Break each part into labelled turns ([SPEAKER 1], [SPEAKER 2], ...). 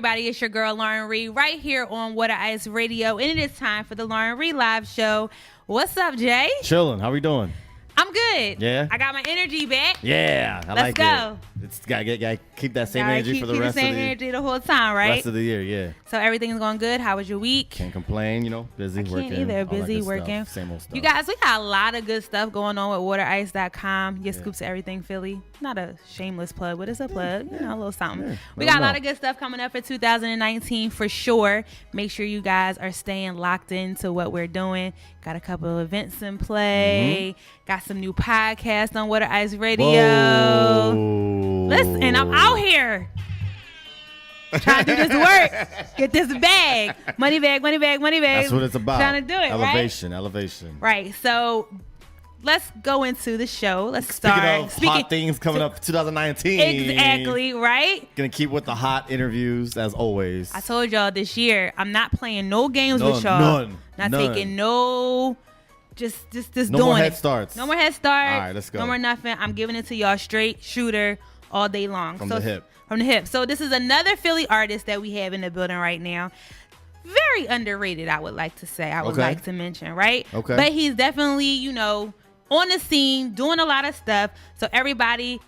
[SPEAKER 1] everybody? It's your girl, Lauren Rei, right here on Water Ice Radio, and it is time for the Lauren Rei Live Show. What's up, Jay?
[SPEAKER 2] Chilling. How we doing?
[SPEAKER 1] I'm good.
[SPEAKER 2] Yeah?
[SPEAKER 1] I got my energy back.
[SPEAKER 2] Yeah.
[SPEAKER 1] Let's go.
[SPEAKER 2] It's gotta keep that same energy for the rest of the
[SPEAKER 1] energy the whole time, right?
[SPEAKER 2] rest of the year, yeah.
[SPEAKER 1] So everything's going good. How was your week?
[SPEAKER 2] Can't complain, busy working.
[SPEAKER 1] Can't either.
[SPEAKER 2] all that
[SPEAKER 1] Busy
[SPEAKER 2] good
[SPEAKER 1] working.
[SPEAKER 2] Stuff. Same old stuff.
[SPEAKER 1] You guys, we got a lot of good stuff going on with waterice.com. Your scoops of everything Philly. Not a shameless plug, but it's a plug. A little something.
[SPEAKER 2] Yeah,
[SPEAKER 1] we got a lot of good stuff coming up for 2019 for sure. Make sure you guys are staying locked into what we're doing. Got a couple of events in play. Got some new podcasts on Water Ice Radio.
[SPEAKER 2] Whoa.
[SPEAKER 1] Listen, I'm out here trying to do this work. Get this bag. Money bag.
[SPEAKER 2] That's what it's about.
[SPEAKER 1] Trying to do it,
[SPEAKER 2] Elevation.
[SPEAKER 1] Right. So let's go into the show. Let's
[SPEAKER 2] Speaking
[SPEAKER 1] start.
[SPEAKER 2] of hot things coming up 2019.
[SPEAKER 1] Exactly, right?
[SPEAKER 2] Gonna keep with the hot interviews as always.
[SPEAKER 1] I told y'all this year, I'm not playing no games with y'all.
[SPEAKER 2] None.
[SPEAKER 1] Taking no... Just
[SPEAKER 2] no
[SPEAKER 1] doing
[SPEAKER 2] more head
[SPEAKER 1] it.
[SPEAKER 2] starts.
[SPEAKER 1] No more head starts.
[SPEAKER 2] All right, let's go.
[SPEAKER 1] No more nothing. I'm giving it to y'all straight shooter all day long.
[SPEAKER 2] From the hip.
[SPEAKER 1] From the hip. So this is another Philly artist that we have in the building right now. Very underrated, I would like to say. I would like to mention, right?
[SPEAKER 2] Okay.
[SPEAKER 1] But he's definitely, on the scene, doing a lot of stuff. So everybody,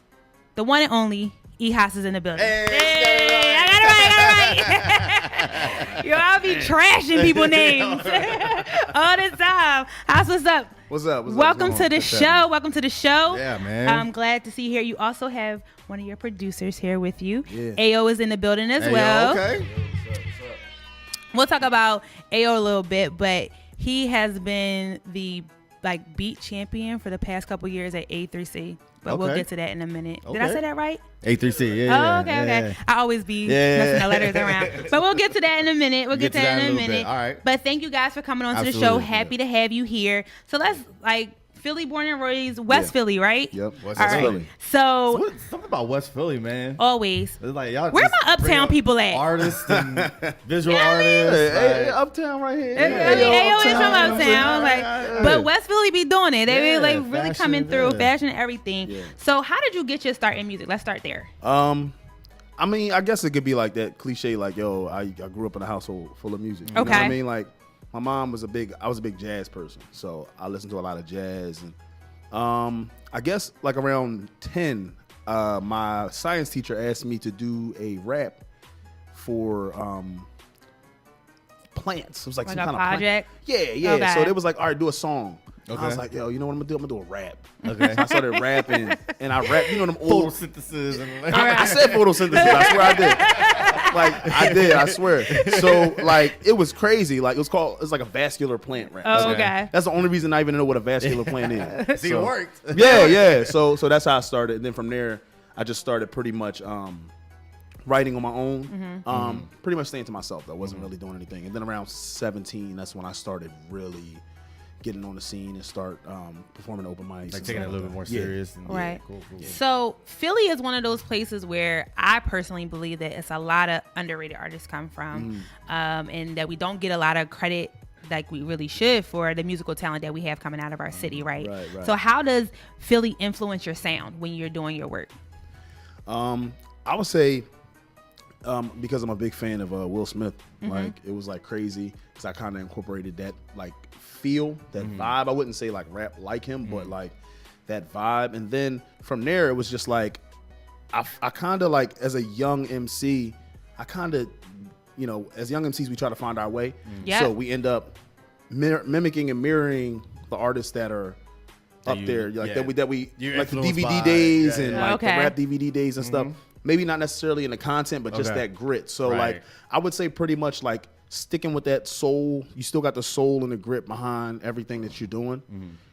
[SPEAKER 1] the one and only E-Hos is in the building.
[SPEAKER 2] Hey,
[SPEAKER 1] I got it right. Yo, I'll be trashing people's names all the time. Hoss, what's up?
[SPEAKER 3] What's up?
[SPEAKER 1] Welcome to the show.
[SPEAKER 2] Yeah, man.
[SPEAKER 1] I'm glad to see you here. You also have one of your producers here with you.
[SPEAKER 3] Yeah.
[SPEAKER 1] Ayo is in the building as well.
[SPEAKER 2] Okay.
[SPEAKER 1] We'll talk about Ayo a little bit, but he has been the beat champion for the past couple years at A3C. But we'll get to that in a minute. Did I say that right?
[SPEAKER 2] A3C, yeah.
[SPEAKER 1] Okay. I always be messing the letters around. But we'll get to that in a minute. We'll get to that in a minute.
[SPEAKER 2] All right.
[SPEAKER 1] But thank you guys for coming on to the show. Happy to have you here. So let's Philly born and raised, West Philly, right?
[SPEAKER 3] Yep,
[SPEAKER 2] West
[SPEAKER 3] Philly.
[SPEAKER 1] So
[SPEAKER 2] something about West Philly, man.
[SPEAKER 1] Always.
[SPEAKER 2] It's like y'all
[SPEAKER 1] where my uptown people at?
[SPEAKER 2] Artists and visual
[SPEAKER 1] Yeah, I mean,
[SPEAKER 2] artists.
[SPEAKER 3] Hey, uptown right here.
[SPEAKER 1] Ayo is from uptown. But West Philly be doing it. They
[SPEAKER 2] Yeah,
[SPEAKER 1] really coming through, fashion and everything.
[SPEAKER 3] Yeah.
[SPEAKER 1] So how did you get your start in music? Let's start there.
[SPEAKER 3] I mean, I guess it could be like that cliche, like, yo, I grew up in a household full of music. You know what I mean? Like, my mom was I was a big jazz person, so I listened to a lot of jazz. And I guess like around 10, my science teacher asked me to do a rap for plants. It was like some
[SPEAKER 1] a
[SPEAKER 3] kind
[SPEAKER 1] project?
[SPEAKER 3] of plant. Yeah.
[SPEAKER 1] Okay.
[SPEAKER 3] So they was like, all right, do a song.
[SPEAKER 2] Okay.
[SPEAKER 3] I was like, yo, you know what I'm gonna do? I'm gonna do a rap.
[SPEAKER 2] Okay.
[SPEAKER 3] So I started rapping, and I rapped, them old
[SPEAKER 2] photosynthesis and
[SPEAKER 3] I said photosynthesis. I swear I did. I swear. So like it was crazy. Like it's like a vascular plant rap.
[SPEAKER 1] Oh, okay.
[SPEAKER 3] That's the only reason I even know what a vascular plant is.
[SPEAKER 2] See, it worked.
[SPEAKER 3] Yeah. So that's how I started. And then from there, I just started pretty much writing on my own. Pretty much staying to myself though. I wasn't really doing anything. And then around 17, that's when I started really getting on the scene and start performing open mics.
[SPEAKER 2] Like taking it a little bit more serious. And,
[SPEAKER 1] right.
[SPEAKER 2] Cool.
[SPEAKER 1] So Philly is one of those places where I personally believe that it's a lot of underrated artists come from, and that we don't get a lot of credit like we really should for the musical talent that we have coming out of our city, right?
[SPEAKER 3] Right.
[SPEAKER 1] So how does Philly influence your sound when you're doing your work?
[SPEAKER 3] I would say because I'm a big fan of Will Smith, like it was like crazy because I kind of incorporated that like feel, that vibe. I wouldn't say like rap like him, but like that vibe. And then from there, it was just like I kind of like as a young MC, I kind of, as young MCs, we try to find our way.
[SPEAKER 1] Yeah.
[SPEAKER 3] So we end up mimicking and mirroring the artists that are up there, like that we
[SPEAKER 2] You're
[SPEAKER 3] like the
[SPEAKER 2] influenced
[SPEAKER 3] DVD
[SPEAKER 2] by,
[SPEAKER 3] days and like
[SPEAKER 1] Okay.
[SPEAKER 3] the rap DVD days and stuff. Maybe not necessarily in the content, but just that grit. So like I would say pretty much like sticking with that soul. You still got the soul and the grit behind everything that you're doing.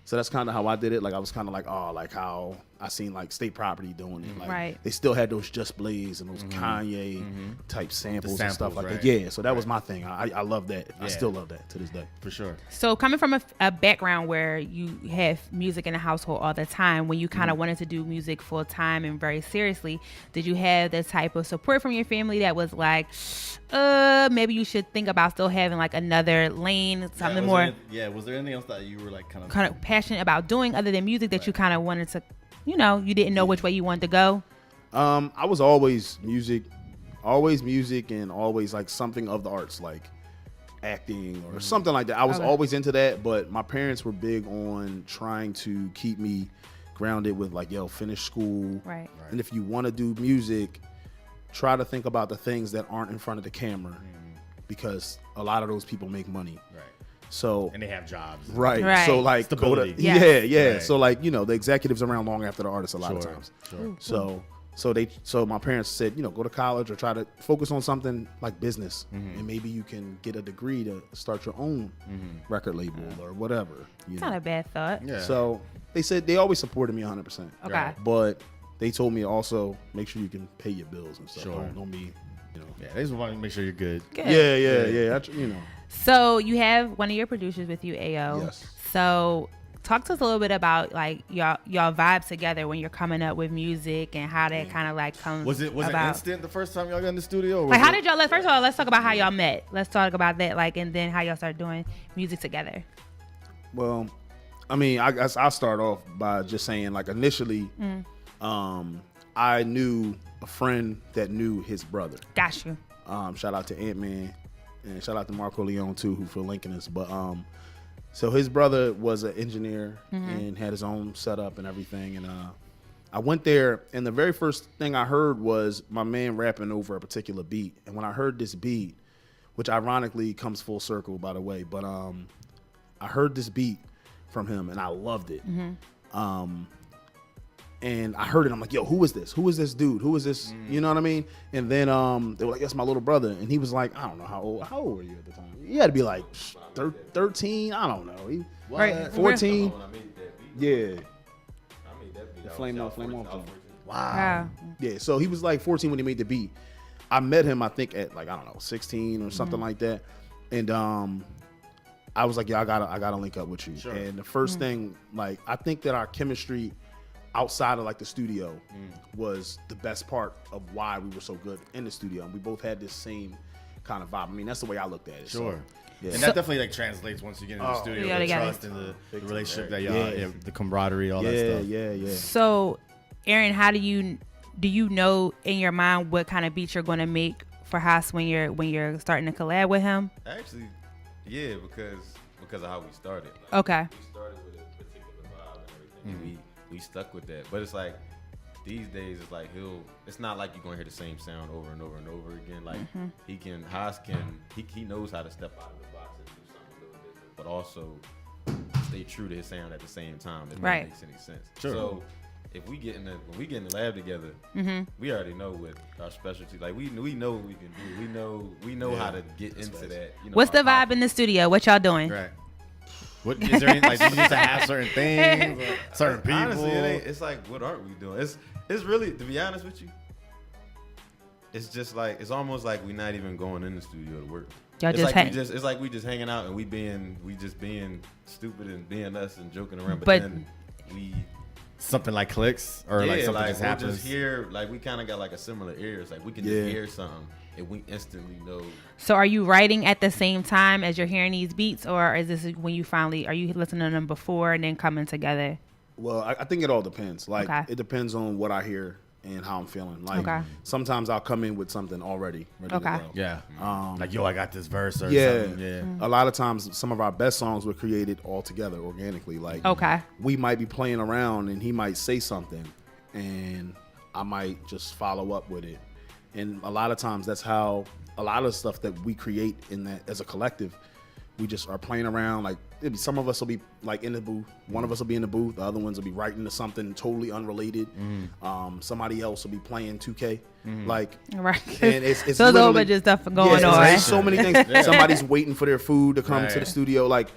[SPEAKER 3] So that's kind of how I did it. Like I was kind of like, like how I seen like State Property doing it. Like they still had those Just Blaze and those Kanye type samples and stuff like that. Yeah, so that was my thing. I love that. I still love that to this day.
[SPEAKER 2] For sure.
[SPEAKER 1] So coming from a background where you have music in the household all the time, when you kind of wanted to do music full time and very seriously, did you have the type of support from your family that was like, maybe you should think about still having like another lane, something more?
[SPEAKER 2] Was there anything else that you were like kind of
[SPEAKER 1] passionate about doing other than music that you kind of wanted to, you didn't know which way you wanted to go?
[SPEAKER 3] I was always music always music and always like something of the arts, like acting or something like that. I was always into that, but my parents were big on trying to keep me grounded with like, yo, finish school.
[SPEAKER 1] Right.
[SPEAKER 3] And if you want to do music, try to think about the things that aren't in front of the camera because a lot of those people make money.
[SPEAKER 2] Right.
[SPEAKER 3] So
[SPEAKER 4] and they have jobs.
[SPEAKER 3] Right. So like
[SPEAKER 4] stability.
[SPEAKER 3] Yeah.
[SPEAKER 4] Right.
[SPEAKER 3] So like, the executives around long after the artists a lot of times.
[SPEAKER 4] Sure.
[SPEAKER 3] So my parents said, go to college or try to focus on something like business, and maybe you can get a degree to start your own record label or whatever.
[SPEAKER 1] It's not a bad thought.
[SPEAKER 2] Yeah.
[SPEAKER 3] So they said they always supported me 100%.
[SPEAKER 1] Okay.
[SPEAKER 2] Right.
[SPEAKER 3] But they told me also make sure you can pay your bills and stuff.
[SPEAKER 2] Sure.
[SPEAKER 3] Don't be,
[SPEAKER 2] Yeah, they just want to make sure you're good.
[SPEAKER 1] Good.
[SPEAKER 3] Yeah.
[SPEAKER 1] So you have one of your producers with you, AO.
[SPEAKER 3] Yes.
[SPEAKER 1] So talk to us a little bit about like y'all vibe together when you're coming up with music and how that kind of like comes.
[SPEAKER 2] Was it instant the first time y'all got in the studio? Or
[SPEAKER 1] like how did y'all? First of all, let's talk about how y'all met. Let's talk about that, like, and then how y'all started doing music together.
[SPEAKER 3] Well, I mean, I guess I'll start off by just saying, like, initially, I knew a friend that knew his brother.
[SPEAKER 1] Got you.
[SPEAKER 3] Shout out to Ant-Man and shout out to Marco Leone too, who for linking us. But so his brother was an engineer and had his own setup and everything. And I went there, and the very first thing I heard was my man rapping over a particular beat. And when I heard this beat, which ironically comes full circle, by the way, but I heard this beat from him and I loved it. And I heard it. I'm like, yo, who is this? Who is this dude? Who is this? You know what I mean? And then they were like, that's my little brother. And he was like, I don't know how old were you at the time? He had to be like 13. I don't know. He,
[SPEAKER 1] Right.
[SPEAKER 3] 14. Yeah.
[SPEAKER 5] I made that beat.
[SPEAKER 3] Flame off.
[SPEAKER 1] Wow.
[SPEAKER 3] Yeah. So he was like 14 when he made the beat. I met him, I think, at like, I don't know, 16 or something like that. And I was like, yeah, I gotta link up with you.
[SPEAKER 2] Sure.
[SPEAKER 3] And the first thing, like, I think that our chemistry outside of like the studio was the best part of why we were so good in the studio. And we both had this same kind of vibe. I mean, that's the way I looked at it.
[SPEAKER 2] Sure.
[SPEAKER 3] So, yeah.
[SPEAKER 2] And that definitely like translates once you get into the studio.
[SPEAKER 1] Yeah,
[SPEAKER 2] The
[SPEAKER 1] together.
[SPEAKER 2] trust and the relationship that y'all, the camaraderie, all that stuff.
[SPEAKER 3] Yeah.
[SPEAKER 1] So, Aaron, how do you know in your mind what kind of beats you're going to make for Haas when you're starting to collab with him?
[SPEAKER 5] Actually, yeah, because of how we started.
[SPEAKER 1] Okay.
[SPEAKER 5] We started with a particular vibe and everything. We stuck with that. But it's like these days, it's like it's not like you're gonna hear the same sound over and over and over again. Like he knows how to step out of the box and do something a little different, but also stay true to his sound at the same time. If that makes any sense.
[SPEAKER 2] Sure.
[SPEAKER 5] So if when we get in the lab together, we already know what our specialty. Like we know what we can do. We know how to get into that.
[SPEAKER 1] What's the vibe in the studio? What y'all doing?
[SPEAKER 2] Right. What is there any, like, do you need to have certain things, or certain people?
[SPEAKER 5] Honestly, it's like, what aren't we doing? It's really, to be honest with you, it's just like, it's almost like we're not even going in the studio to work.
[SPEAKER 1] Y'all
[SPEAKER 5] It's
[SPEAKER 1] just
[SPEAKER 5] like
[SPEAKER 1] hang.
[SPEAKER 5] it's like we just hanging out and we just being stupid and being us and joking around. But
[SPEAKER 1] But-
[SPEAKER 5] then we
[SPEAKER 2] Something like clicks or like something just
[SPEAKER 5] we'll
[SPEAKER 2] happens.
[SPEAKER 5] just hear, like we kind of got like a similar ears. Like we can
[SPEAKER 3] Yeah.
[SPEAKER 5] just hear something and we instantly know.
[SPEAKER 1] So are you writing at the same time as you're hearing these beats, or is this when are you listening to them before and then coming together?
[SPEAKER 3] Well, I think it all depends. Like,
[SPEAKER 1] Okay.
[SPEAKER 3] it depends on what I hear and how I'm feeling. Like,
[SPEAKER 1] Okay.
[SPEAKER 3] sometimes I'll come in with something already ready
[SPEAKER 1] Okay.
[SPEAKER 3] to go.
[SPEAKER 2] Yeah. Like, yo, I got this verse or
[SPEAKER 3] Yeah.
[SPEAKER 2] something. Yeah.
[SPEAKER 3] A lot of times, some of our best songs were created all together organically. Like,
[SPEAKER 1] Okay.
[SPEAKER 3] we might be playing around and he might say something and I might just follow up with it. And a lot of times, that's how a lot of stuff that we create in that as a collective, we just are playing around. Like, some of us will be like in the booth, one of us will be in the booth, the other ones will be writing to something totally unrelated. Somebody else will be playing 2K. Like,
[SPEAKER 1] Right.
[SPEAKER 3] and it's
[SPEAKER 1] So there's a whole
[SPEAKER 3] literally-
[SPEAKER 1] bunch of stuff going
[SPEAKER 3] yeah,
[SPEAKER 1] on.
[SPEAKER 3] there's so many things. Somebody's waiting for their food to come to the
[SPEAKER 2] Right.
[SPEAKER 3] studio. Like,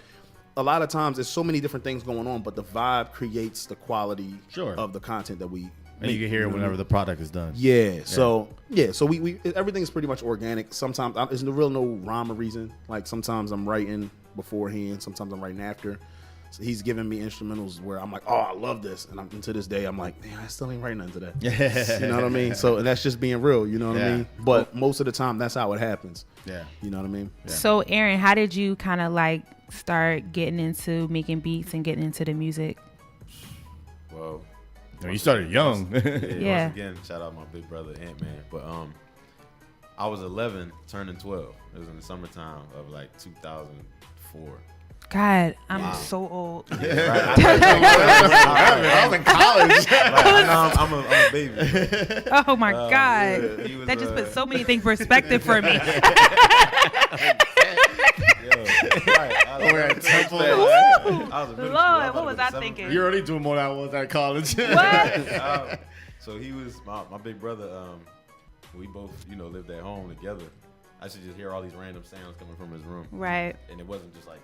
[SPEAKER 3] a lot of times, there's so many different things going on, but the vibe creates the quality
[SPEAKER 2] Sure.
[SPEAKER 3] of the content that we
[SPEAKER 2] And you can hear it whenever the product is done.
[SPEAKER 3] Yeah. So we everything's pretty much organic. Sometimes there's no rhyme or reason. Like, sometimes I'm writing beforehand, sometimes I'm writing after. So he's giving me instrumentals where I'm like, oh, I love this, and to this day I'm like, man, I still ain't writing nothing today. You know what I mean? So, and that's just being real. You know what I
[SPEAKER 2] Yeah.
[SPEAKER 3] mean? But most of the time, that's how it happens.
[SPEAKER 2] Yeah.
[SPEAKER 3] You know what I mean?
[SPEAKER 1] So Aaron, how did you kind of like start getting into making beats and getting into the music?
[SPEAKER 5] Well,
[SPEAKER 2] No, you started young.
[SPEAKER 1] Yeah.
[SPEAKER 5] Once again, shout out my big brother Ant-Man. But I was 11, turning 12. It was in the summertime of like 2004.
[SPEAKER 1] God, I'm so old.
[SPEAKER 5] Yeah, right.
[SPEAKER 2] I was in college.
[SPEAKER 5] Right. No, I'm a baby.
[SPEAKER 1] Oh my God.
[SPEAKER 5] Yeah, he was,
[SPEAKER 1] That just put so many things in perspective for me.
[SPEAKER 2] We're at Temple.
[SPEAKER 1] Lord, what was I thinking?
[SPEAKER 2] You're already doing more than I was at college.
[SPEAKER 1] What?
[SPEAKER 5] So he was my big brother. We both, lived at home together. I should just hear all these random sounds coming from his room.
[SPEAKER 1] Right.
[SPEAKER 5] And it wasn't just like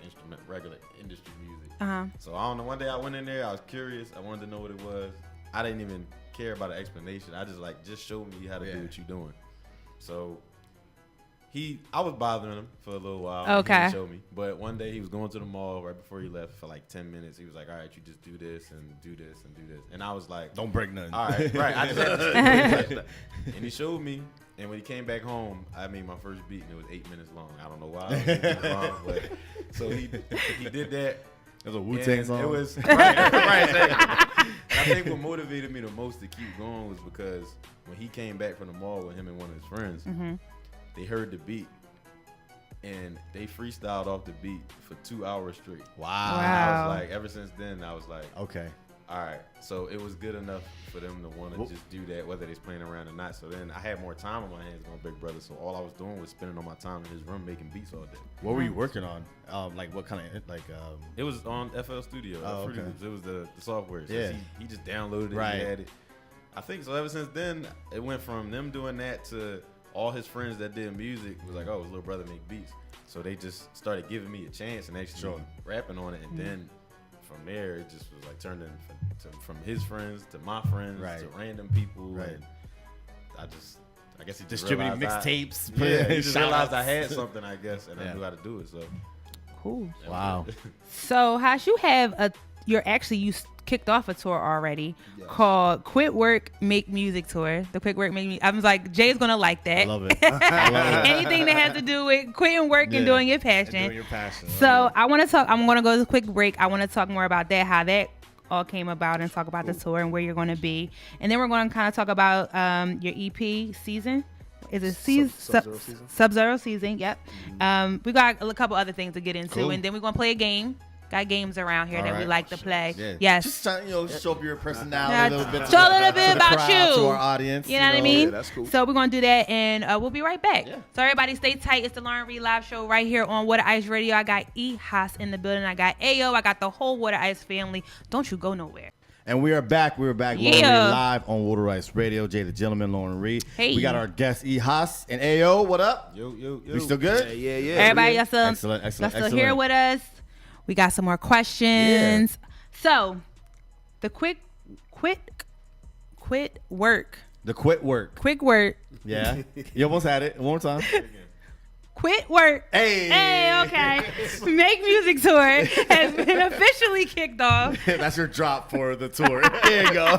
[SPEAKER 5] regular industry music.
[SPEAKER 1] Uh-huh.
[SPEAKER 5] So I don't know. One day I went in there. I was curious. I wanted to know what it was. I didn't even care about an explanation. I just show me how to do what you're doing. So I was bothering him for a little while.
[SPEAKER 1] Okay.
[SPEAKER 5] He didn't show me. But one day he was going to the mall right before he left for like 10 minutes. He was like, all right, you just do this and do this and do this. And I was like,
[SPEAKER 2] Don't break nothing.
[SPEAKER 5] all right, right. I just had to stay. And he showed me. And when he came back home, I made my first beat, and it was 8 minutes long. I don't know why. It was 8 minutes long, but so he did that.
[SPEAKER 2] It was a Wu-Tang song.
[SPEAKER 5] It was right. I think what motivated me the most to keep going was because when he came back from the mall with him and one of his friends, they heard the beat, and they freestyled off the beat for 2 hours straight.
[SPEAKER 2] Wow.
[SPEAKER 5] I was like, ever since then, I was like,
[SPEAKER 2] Okay.
[SPEAKER 5] all right, so it was good enough for them to want to just do that, whether they're playing around or not. So then I had more time on my hands with my big brother, so all I was doing was spending all my time in his room making beats all day.
[SPEAKER 2] What were you working on? Like what kind of
[SPEAKER 5] It was on FL Studio. Fruity
[SPEAKER 2] okay.
[SPEAKER 5] Loops. It was the software. So
[SPEAKER 2] Yeah.
[SPEAKER 5] he just downloaded it.
[SPEAKER 2] Right.
[SPEAKER 5] He had it. I think so. Ever since then, it went from them doing that to all his friends that did music was like, oh, his little brother make beats. So they just started giving me a chance and actually rapping on it, and then from there, it just was like turned from his friends to my friends to random people.
[SPEAKER 2] Right.
[SPEAKER 5] And I guess he just
[SPEAKER 2] distributing
[SPEAKER 5] realized
[SPEAKER 2] mixtapes.
[SPEAKER 5] he just realized I had something, I guess, and I knew how to do it. So
[SPEAKER 1] Cool.
[SPEAKER 2] Wow.
[SPEAKER 1] So, Hash, you kicked off a tour already called Quit Work, Make Music Tour. The Quit Work, Make Music. I was like, Jay's going to like that.
[SPEAKER 2] I love it. I love it.
[SPEAKER 1] Anything that has to do with quitting work and doing your passion.
[SPEAKER 2] And doing your passion.
[SPEAKER 1] So I'm going to go to a quick break. I want to talk more about that, how that all came about, and talk about the tour and where you're going to be. And then we're going to kind of talk about your EP season. Is it
[SPEAKER 3] Sub-Zero season?
[SPEAKER 1] Sub-Zero season, yep. We got a couple other things to get into.
[SPEAKER 2] Cool.
[SPEAKER 1] And then we're going to play a game. Got games around here that we like to play.
[SPEAKER 2] Yeah.
[SPEAKER 1] Yes.
[SPEAKER 2] Just show up your personality a little bit.
[SPEAKER 1] Show a little bit
[SPEAKER 2] to the
[SPEAKER 1] about
[SPEAKER 2] crowd,
[SPEAKER 1] you.
[SPEAKER 2] to our audience.
[SPEAKER 1] You know what I mean?
[SPEAKER 3] Yeah, that's cool.
[SPEAKER 1] So we're going to do that, and we'll be right back.
[SPEAKER 2] Yeah.
[SPEAKER 1] So everybody stay tight. It's the Lauren Rei Live Show right here on Water Ice Radio. I got E-Hos in the building. I got Ayo. I got the whole Water Ice family. Don't you go nowhere.
[SPEAKER 2] And we are back. Lauren Rei live on Water Ice Radio. Jay the Gentleman, Lauren Rei.
[SPEAKER 1] Hey.
[SPEAKER 2] We got our guest E-Hos and Ayo. What up?
[SPEAKER 5] Yo.
[SPEAKER 2] We still good?
[SPEAKER 3] Yeah.
[SPEAKER 1] Everybody, y'all still
[SPEAKER 2] Excellent.
[SPEAKER 1] here with us. We got some more questions. So, the quit work.
[SPEAKER 2] The quit work.
[SPEAKER 1] Quick work.
[SPEAKER 2] Yeah. You almost had it. One more time.
[SPEAKER 1] Quit work.
[SPEAKER 2] Hey.
[SPEAKER 1] Okay. Make Music Tour has been officially kicked off.
[SPEAKER 2] That's your drop for the tour. There you go.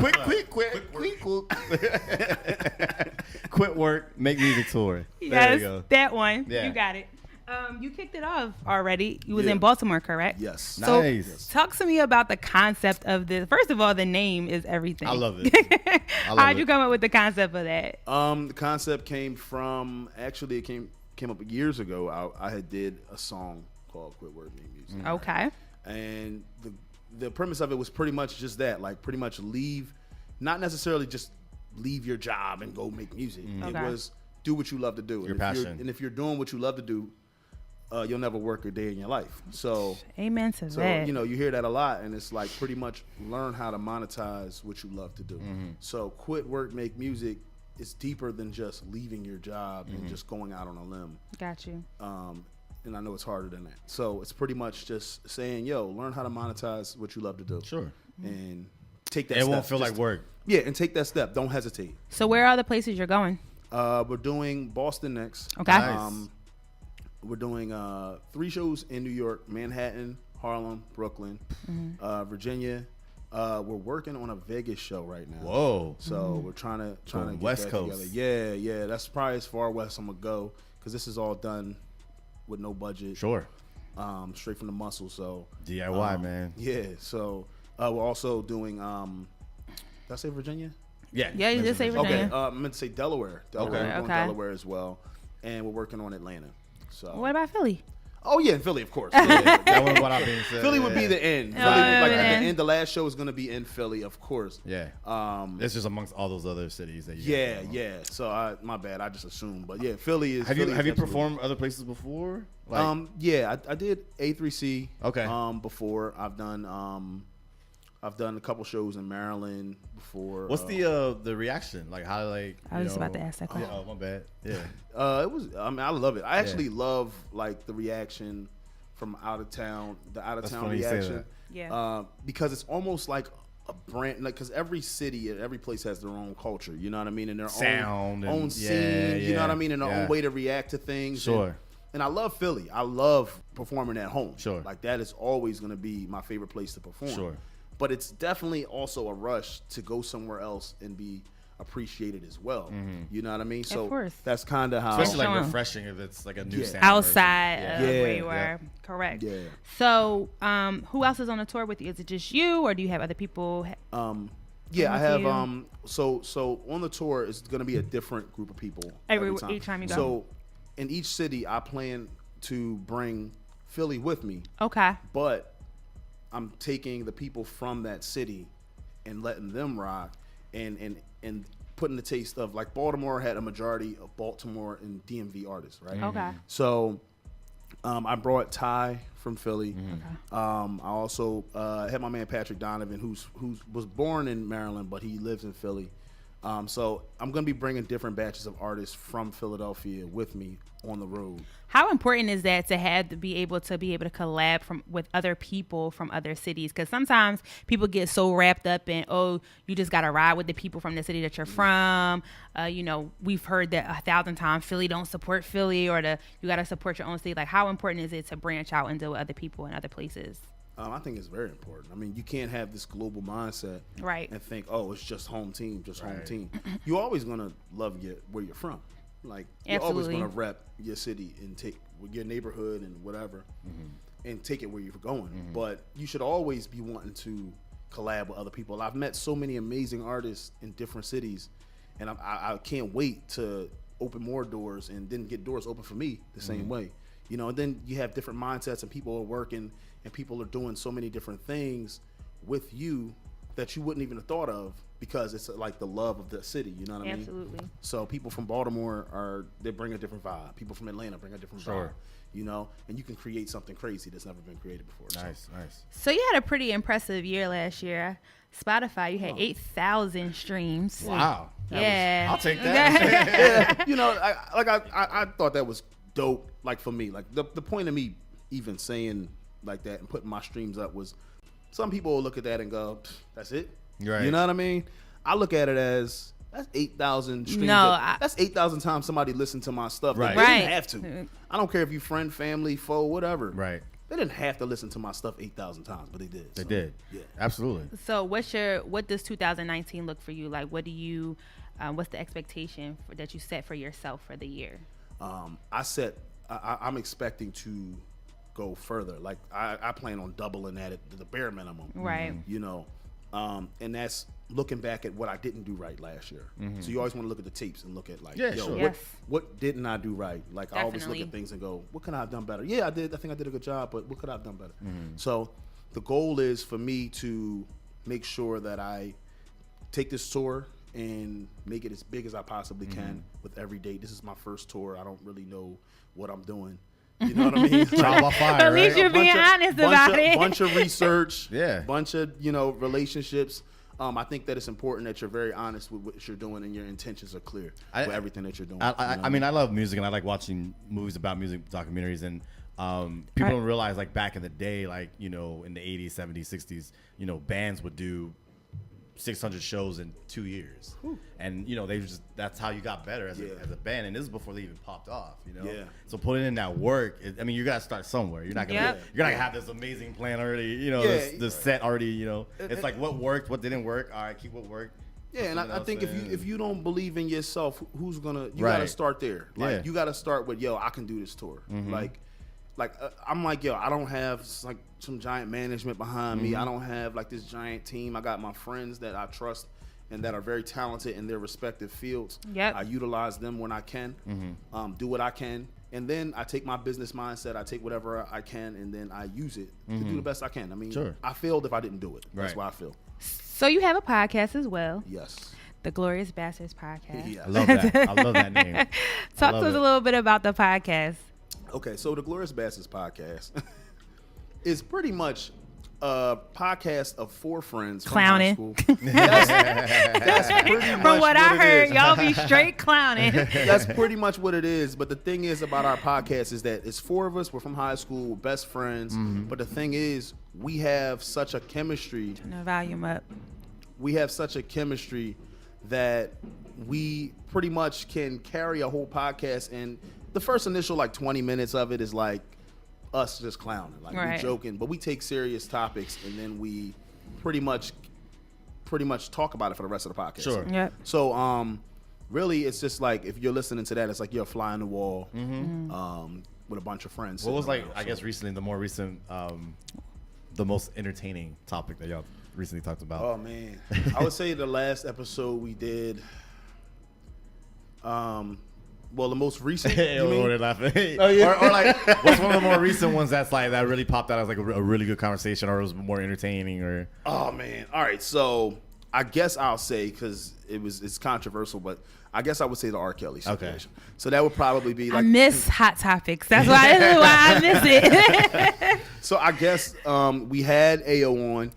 [SPEAKER 2] Quit work. Make Music Tour. There
[SPEAKER 1] Yes,
[SPEAKER 2] you go.
[SPEAKER 1] that one.
[SPEAKER 2] Yeah.
[SPEAKER 1] You got it. You kicked it off already. You was in Baltimore, correct?
[SPEAKER 3] Yes.
[SPEAKER 1] So
[SPEAKER 2] Nice.
[SPEAKER 1] talk to me about the concept of this. First of all, the name is everything.
[SPEAKER 2] I love it.
[SPEAKER 1] How'd you come up with the concept of that?
[SPEAKER 3] The concept came from it came up years ago. I had did a song called "Quit Work, Make Music."
[SPEAKER 1] Okay.
[SPEAKER 3] And the premise of it was pretty much just that, like pretty much not necessarily just leave your job and go make music. It
[SPEAKER 1] Okay.
[SPEAKER 3] was do what you love to do.
[SPEAKER 2] Your
[SPEAKER 3] and
[SPEAKER 2] passion.
[SPEAKER 3] And if you're doing what you love to do, you'll never work a day in your life. So
[SPEAKER 1] Amen to that.
[SPEAKER 3] you hear that a lot, and it's like pretty much learn how to monetize what you love to do. So quit work, make music is deeper than just leaving your job and just going out on a limb.
[SPEAKER 1] Got you.
[SPEAKER 3] And I know it's harder than that. So it's pretty much just saying, learn how to monetize what you love to do.
[SPEAKER 2] Sure.
[SPEAKER 3] And take that
[SPEAKER 2] It
[SPEAKER 3] step.
[SPEAKER 2] won't feel like work.
[SPEAKER 3] Yeah, and take that step. Don't hesitate.
[SPEAKER 1] So where are the places you're going?
[SPEAKER 3] We're doing Boston next.
[SPEAKER 1] Okay.
[SPEAKER 2] Nice.
[SPEAKER 3] We're doing 3 shows in New York: Manhattan, Harlem, Brooklyn, Virginia. We're working on a Vegas show right now.
[SPEAKER 2] Whoa.
[SPEAKER 3] So we're trying to get
[SPEAKER 2] West
[SPEAKER 3] that
[SPEAKER 2] Coast.
[SPEAKER 3] together. Yeah. That's probably as far west I'm gonna go because this is all done with no budget.
[SPEAKER 2] Sure.
[SPEAKER 3] Straight from the muscle. So
[SPEAKER 2] DIY, man.
[SPEAKER 3] Yeah. So we're also doing. Did I say Virginia?
[SPEAKER 2] Yeah.
[SPEAKER 1] Yeah, you just say Virginia.
[SPEAKER 3] Okay. I meant to say Delaware. We're going
[SPEAKER 1] Okay.
[SPEAKER 3] Delaware as well. and we're working on Atlanta. So
[SPEAKER 1] What about Philly?
[SPEAKER 3] Oh yeah, in Philly, of course. Yeah.
[SPEAKER 2] That one without being said.
[SPEAKER 3] Philly would be the end. Philly, like at the end, the last show is going to be in Philly, of course.
[SPEAKER 2] Yeah. It's just amongst all those other cities that you.
[SPEAKER 3] Yeah. So my bad. I just assumed, but yeah, Philly is.
[SPEAKER 2] Have you performed other places before? Like,
[SPEAKER 3] yeah, I did A3C.
[SPEAKER 2] Okay.
[SPEAKER 3] Before I've done a couple shows in Maryland before.
[SPEAKER 2] What's the reaction? Like how
[SPEAKER 1] I was just about to ask that question.
[SPEAKER 2] Oh, my bad. Yeah.
[SPEAKER 3] It was. I mean, I love it. I actually love like the reaction from out of town. The out of town reaction.
[SPEAKER 1] Yeah.
[SPEAKER 3] Because it's almost like a brand, like because every city and every place has their own culture. You know what I mean? And their
[SPEAKER 2] sound,
[SPEAKER 3] own scene. You know what I mean? And their own way to react to things.
[SPEAKER 2] Sure.
[SPEAKER 3] And I love Philly. I love performing at home.
[SPEAKER 2] Sure.
[SPEAKER 3] Like that is always going to be my favorite place to perform.
[SPEAKER 2] Sure.
[SPEAKER 3] But it's definitely also a rush to go somewhere else and be appreciated as well.
[SPEAKER 2] Mm-hmm.
[SPEAKER 3] You know what I mean? So
[SPEAKER 1] of course.
[SPEAKER 3] that's kind of how.
[SPEAKER 2] Especially like refreshing if it's like a new sound.
[SPEAKER 1] Outside of where you are. Correct.
[SPEAKER 3] Yeah.
[SPEAKER 1] So who else is on the tour with you? Is it just you or do you have other people?
[SPEAKER 3] Yeah, I have. So on the tour, it's going to be a different group of people
[SPEAKER 1] Each time you go.
[SPEAKER 3] So in each city, I plan to bring Philly with me.
[SPEAKER 1] Okay.
[SPEAKER 3] But I'm taking the people from that city and letting them rock and putting the taste of, like, Baltimore had a majority of Baltimore and DMV artists, right?
[SPEAKER 1] Okay.
[SPEAKER 3] So I brought Ty from Philly.
[SPEAKER 1] Okay.
[SPEAKER 3] I also had my man Patrick Donovan, who was born in Maryland, but he lives in Philly. So I'm going to be bringing different batches of artists from Philadelphia with me on the road.
[SPEAKER 1] How important is that to be able to collab with other people from other cities? Because sometimes people get so wrapped up in, you just got to ride with the people from the city that you're from. We've heard that 1,000 times, Philly don't support Philly, or you got to support your own city. Like, how important is it to branch out and deal with other people in other places?
[SPEAKER 3] I think it's very important. I mean, you can't have this global mindset and think, it's just home team, home team. You're always going to love where you're from. Like, you're always going to rep your city and take your neighborhood and whatever and take it where you're going. Mm-hmm. But you should always be wanting to collab with other people. I've met so many amazing artists in different cities, and I can't wait to open more doors and then get doors open for me the same way. And then you have different mindsets and people are working and people are doing so many different things with you that you wouldn't even have thought of because it's like the love of the city, you know what I mean?
[SPEAKER 1] Absolutely.
[SPEAKER 3] So people from Baltimore they bring a different vibe. People from Atlanta bring a different vibe, and you can create something crazy that's never been created before.
[SPEAKER 2] Nice.
[SPEAKER 1] So you had a pretty impressive year last year. Spotify, you had 8,000 streams.
[SPEAKER 2] Wow.
[SPEAKER 1] Yeah.
[SPEAKER 2] I'll take that.
[SPEAKER 3] I thought that was dope. Like for me, like the point of me even saying like that and putting my streams up was, some people will look at that and go, that's it.
[SPEAKER 2] Right.
[SPEAKER 3] You know what I mean? I look at it as that's 8,000 streams. That's 8,000 times somebody listened to my stuff.
[SPEAKER 2] Right.
[SPEAKER 3] They didn't have to. I don't care if you friend, family, foe, whatever.
[SPEAKER 2] Right.
[SPEAKER 3] They didn't have to listen to my stuff 8,000 times, but they did.
[SPEAKER 2] They did. Yeah. Absolutely.
[SPEAKER 1] So what does 2019 look for you? Like, what's the expectation that you set for yourself for the year?
[SPEAKER 3] I'm expecting to go further. Like I plan on doubling that at the bare minimum.
[SPEAKER 1] Right.
[SPEAKER 3] And that's looking back at what I didn't do right last year. So you always want to look at the tapes and look at like, what didn't I do right? Like Definitely. I always look at things and go, what could I have done better? Yeah, I did. I think I did a good job, but what could I have done better? So the goal is for me to make sure that I take this tour and make it as big as I possibly can with every date. This is my first tour. I don't really know what I'm doing. You know what I mean?
[SPEAKER 2] Trial by fire.
[SPEAKER 1] At least you're being honest about it.
[SPEAKER 3] Bunch of research.
[SPEAKER 2] Yeah.
[SPEAKER 3] Bunch of relationships. I think that it's important that you're very honest with what you're doing and your intentions are clear with everything that you're doing.
[SPEAKER 2] I mean, I love music and I like watching movies about music, documentaries, and people don't realize, like, back in the day, like, in the 80s, 70s, 60s, bands would do 600 shows in 2 years. Whew. And that's how you got better as a band, and this is before they even popped off. So putting in that work, you gotta start somewhere. You're not gonna have this amazing plan already, this set already. It's like what worked, what didn't work. All right, keep what worked.
[SPEAKER 3] Yeah, and I think if you don't believe in yourself, who's gonna? You gotta start there. Like you gotta start with, I can do this tour. I'm like, I don't have like some giant management behind me. I don't have like this giant team. I got my friends that I trust and that are very talented in their respective fields.
[SPEAKER 1] Yep.
[SPEAKER 3] I utilize them when I can, do what I can. And then I take my business mindset, I take whatever I can, and then I use it to do the best I can. I mean, I failed if I didn't do it. That's why I feel.
[SPEAKER 1] So you have a podcast as well.
[SPEAKER 3] Yes.
[SPEAKER 1] The Glorious Bastards podcast.
[SPEAKER 3] Yeah.
[SPEAKER 2] I love that. I love that name.
[SPEAKER 1] Talk to us a little bit about the podcast.
[SPEAKER 3] Okay, so the Glorious Bastards podcast is pretty much a podcast of 4 friends from high school. That's pretty much
[SPEAKER 1] from what I heard,
[SPEAKER 3] is.
[SPEAKER 1] y'all be straight clowning.
[SPEAKER 3] That's pretty much what it is. But the thing is about our podcast is that it's 4 of us. We're from high school, best friends. But the thing is, we have such a chemistry.
[SPEAKER 1] Turn the volume up.
[SPEAKER 3] We have such a chemistry that we pretty much can carry a whole podcast. And the first initial 20 minutes of it is like us just clowning, we joking, but we take serious topics and then we pretty much talk about it for the rest of the podcast.
[SPEAKER 2] Sure.
[SPEAKER 1] Yep.
[SPEAKER 3] So really it's just like if you're listening to that, it's like you're a fly on the wall with a bunch of friends.
[SPEAKER 2] What was I guess recently the more recent the most entertaining topic that y'all recently talked about?
[SPEAKER 3] Oh man. I would say the last episode we did well, the most recent.
[SPEAKER 2] Hey,
[SPEAKER 3] you mean?
[SPEAKER 2] they're laughing.
[SPEAKER 3] Oh, yeah.
[SPEAKER 2] or what's one of the more recent ones that really popped out as a really good conversation, or it was more entertaining, or?
[SPEAKER 3] Oh man! All right, so I guess I'll say because it's controversial, but I guess I would say the R. Kelly situation. Okay. So that would probably be
[SPEAKER 1] I miss hot topics. That's why I miss it.
[SPEAKER 3] So I guess we had AO on.